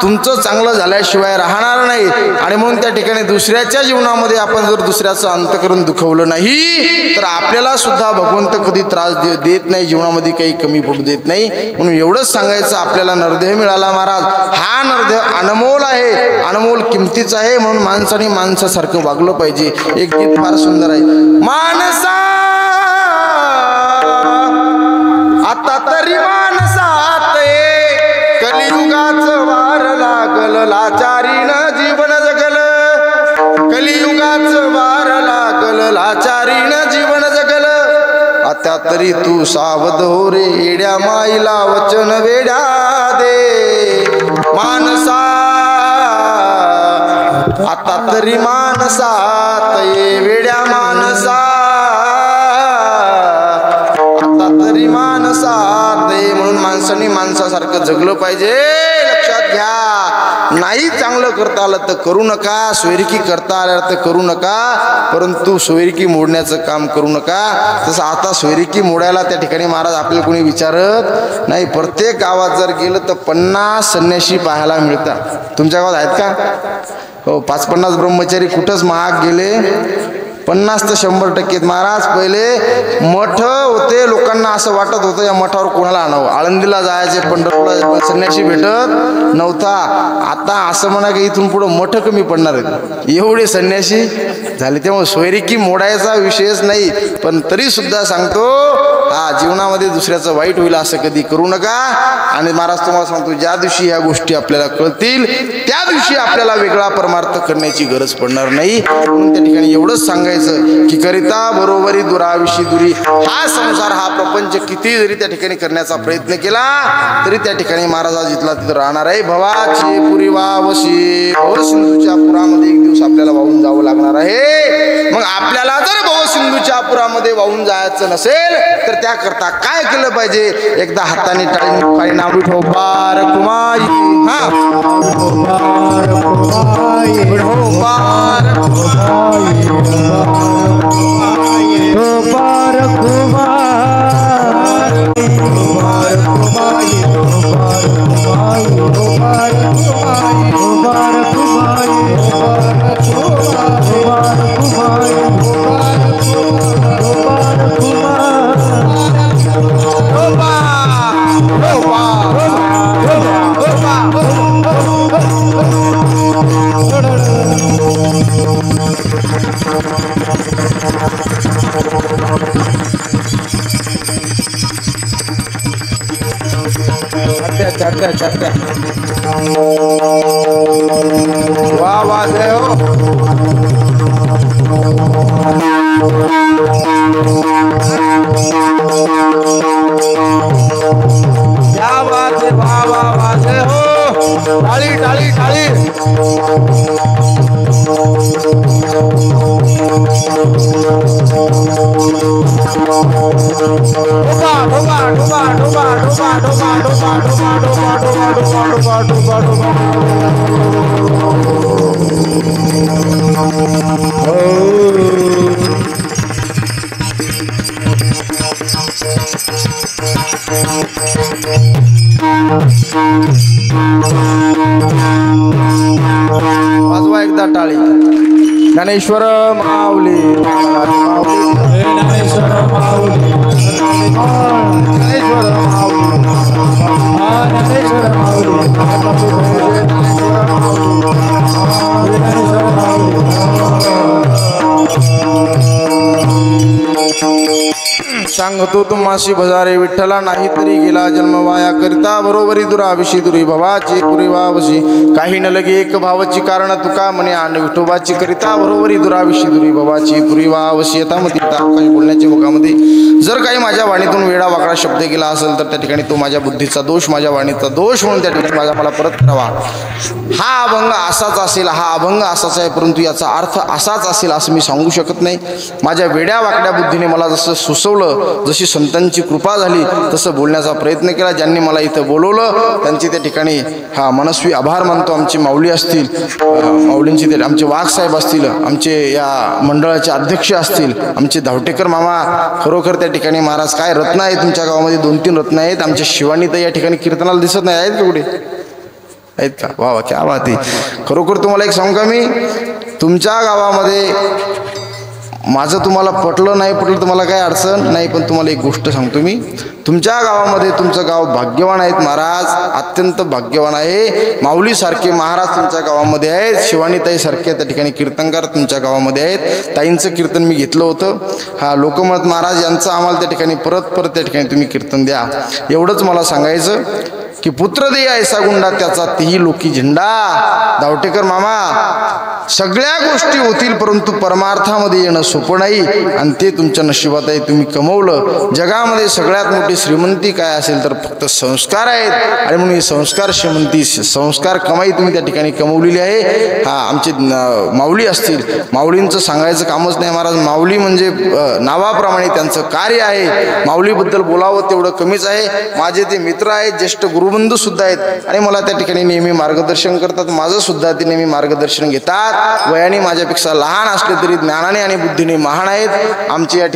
तुमचं चांगलं झाल्याशिवाय राहणार नाही. आणि म्हणून त्या ठिकाणी दुसऱ्याच्या जीवनामध्ये आपण जर दुसऱ्याचं अंतःकरण दुखवलं नाही तर आपल्याला सुद्धा भगवंत कधी त्रास देत नाही, जीवनामध्ये काही कमी पडू देत नाही. म्हणून एवढंच सांगायचं, आपल्याला नरदेह मिळाला महाराज, हा नरदेह अनमोल आहे, अनमोल किमतीचा आहे. म्हणून माणसाने माणसासारखं वागलं पाहिजे. एक गीत फार सुंदर आहे, माणसा आता तरी माणसात कलियुगाचं वार लागल, लाचारीनं जीवन जगल, कलियुगाचं वार लागल, लाचारीनं जीवन जगल. आता तरी तू सावध हो रे, येड्या माईला वचन वेड्या मानसा आता तरी मानसात ये वेड्या मानसा आता तरी मानसात ये. म्हणून माणसाने माणसासारखं जगलं पाहिजे. लक्षात घ्या. नाही चांगलं करता आलं तर करू नका, सोयरिकी करता आलं तर करू नका, परंतु सोयरिकी मोडण्याचं काम करू नका. तसं आता सोयरिकी मोडायला त्या ठिकाणी महाराज आपल्याला कोणी विचारत नाही. प्रत्येक गावात जर गेलं तर 50 संन्याशी पाहायला मिळतात. तुमच्या गावात आहेत का? हो, 50-50 ब्रह्मचारी कुठंच महाग गेले? 50 तर 100% महाराज. पहिले मठ होते, लोकांना असं वाटत होतं या मठावर कोणाला आणावं. आळंदीला जायचे, पंढरपूरला संन्यासी भेटत नव्हता. आता असं म्हणा की इथून पुढं मठ कमी पडणार आहेत, एवढे संन्यासी झाले. त्यामुळे सोयरिकी मोडायचा विषयच नाही. पण तरी सुद्धा सांगतो, हा जीवनामध्ये दुसऱ्याचं वाईट होईल असं कधी करू नका. आणि महाराज तुम्हाला सांगतो, ज्या दिवशी ह्या गोष्टी आपल्याला कळतील त्या दिवशी आपल्याला वेगळा परमार्थ करण्याची गरज पडणार नाही. म्हणून त्या ठिकाणी एवढंच सांगायचं की करिता बरोबरी दुराविशी दुरी. हा संसार, हा प्रपंच किती जरी त्या ठिकाणी करण्याचा प्रयत्न केला तरी त्या ठिकाणी महाराज जिथला तिथं राहणार आहे. भवाची पुरी वावशी. भवसिंधूच्या पुरामध्ये एक दिवस आपल्याला वाहून जावं लागणार आहे. मग आपल्याला जर भवसिंधूच्या पुरामध्ये वाहून जायचं नसेल तर त्याकरता काय केलं पाहिजे? एकदा हाताने टाळी नाव ठेव. बार कुमाई. हा, बार कुमाई. बार कुमाई. बार वाह वाह जय हो. क्या बात है. वाह वाह वाह जय हो. टाळी टाळी टाळी. वाजवा एकदा टाळी. ज्ञानेश्वर माऊली. ज्ञानेश्वर माऊली. ज्ञानेश्वर सांगतो तुम्हाशी भजारे विठ्ठला, नाही तरी गेला जन्म वाया. करिता बरोबरी दुराविशी दुरी. भवाची पुरी वावशी. काही न लगे एक भावाची कारण तुका म्हणे आण विठोबाची. करिता बरोबरी दुराविशी दुरी. भवाची पुरी वावशी. आता मग काही बोलण्याच्या मुखामध्ये जर काही माझ्या वाणीतून वेडा वाकडा शब्द गेला असेल तर त्या ठिकाणी तो माझ्या बुद्धीचा दोष, माझ्या वाणीचा दोष म्हणून त्या ठिकाणी मला परत करावा. हा अभंग असाच असेल, हा अभंग असाच आहे, परंतु याचा अर्थ असाच असेल असं मी सांगू शकत नाही. माझ्या वेड्या वाकड्या बुद्धीने मला जसं सुचवलं, जशी संतांची कृपा झाली तसं बोलण्याचा प्रयत्न केला. ज्यांनी मला इथं बोलवलं त्यांची त्या ठिकाणी हा मनस्वी आभार मानतो. आमची माऊली असतील, माऊलींची ते आमचे वाघसाहेब असतील, आमचे या मंडळाचे अध्यक्ष असतील, आमचे धावटेकर मामा. खरोखर त्या ठिकाणी महाराज काय रत्न आहे तुमच्या गावामध्ये. 2-3 रत्न आहेत. आमच्या शिवानी तर या ठिकाणी कीर्तनाला दिसत नाही. आहेत का कुठे? आहेत का? वा वा, क्या बात आहे. खरोखर तुम्हाला एक सांगू का मी, तुमच्या गावामध्ये माझं तुम्हाला पटलं नाही पटलं तुम्हाला काही अडचण नाही, पण तुम्हाला एक गोष्ट सांगतो मी, तुमच्या गावामध्ये तुमचं गाव भाग्यवान आहेत महाराज, अत्यंत भाग्यवान आहे. माऊलीसारखे महाराज तुमच्या गावामध्ये आहेत. शिवानीताई सारखे त्या ठिकाणी कीर्तनकार तुमच्या गावामध्ये आहेत. ताईंचं कीर्तन मी घेतलं होतं. हा लोकमत महाराज यांचं आम्हाला त्या ठिकाणी परत त्या ठिकाणी तुम्ही कीर्तन द्या. एवढंच मला सांगायचं की पुत्र दे ऐसा गुंडा त्याचा तेही लोकी झेंडा. धावटेकर मामा सगळ्या गोष्टी होतील, परंतु परमार्थामध्ये येणं सोपं नाही आणि ते तुमच्या नशिबात आहे. तुम्ही कमवलं. जगामध्ये सगळ्यात मोठी श्रीमंती काय असेल तर फक्त संस्कार आहेत आणि म्हणून ही संस्कार श्रीमंती, संस्कार कमाई तुम्ही त्या ठिकाणी कमवलेली आहे. हा आमचे माऊली असतील, माऊलींचं सांगायचं कामच नाही महाराज. माऊली म्हणजे नावाप्रमाणे त्यांचं कार्य आहे. माऊलीबद्दल बोलावं तेवढं कमीच आहे. माझे ते मित्र आहेत, ज्येष्ठ गुरुबंधू सुद्धा आहेत आणि मला त्या ठिकाणी नेहमी मार्गदर्शन करतात. माझं सुद्धा ते नेहमी मार्गदर्शन घेतात. वयाने माझ्यापेक्षा लहान असले तरी ज्ञानाने आणि बुद्धीने महान आहेत. आमची या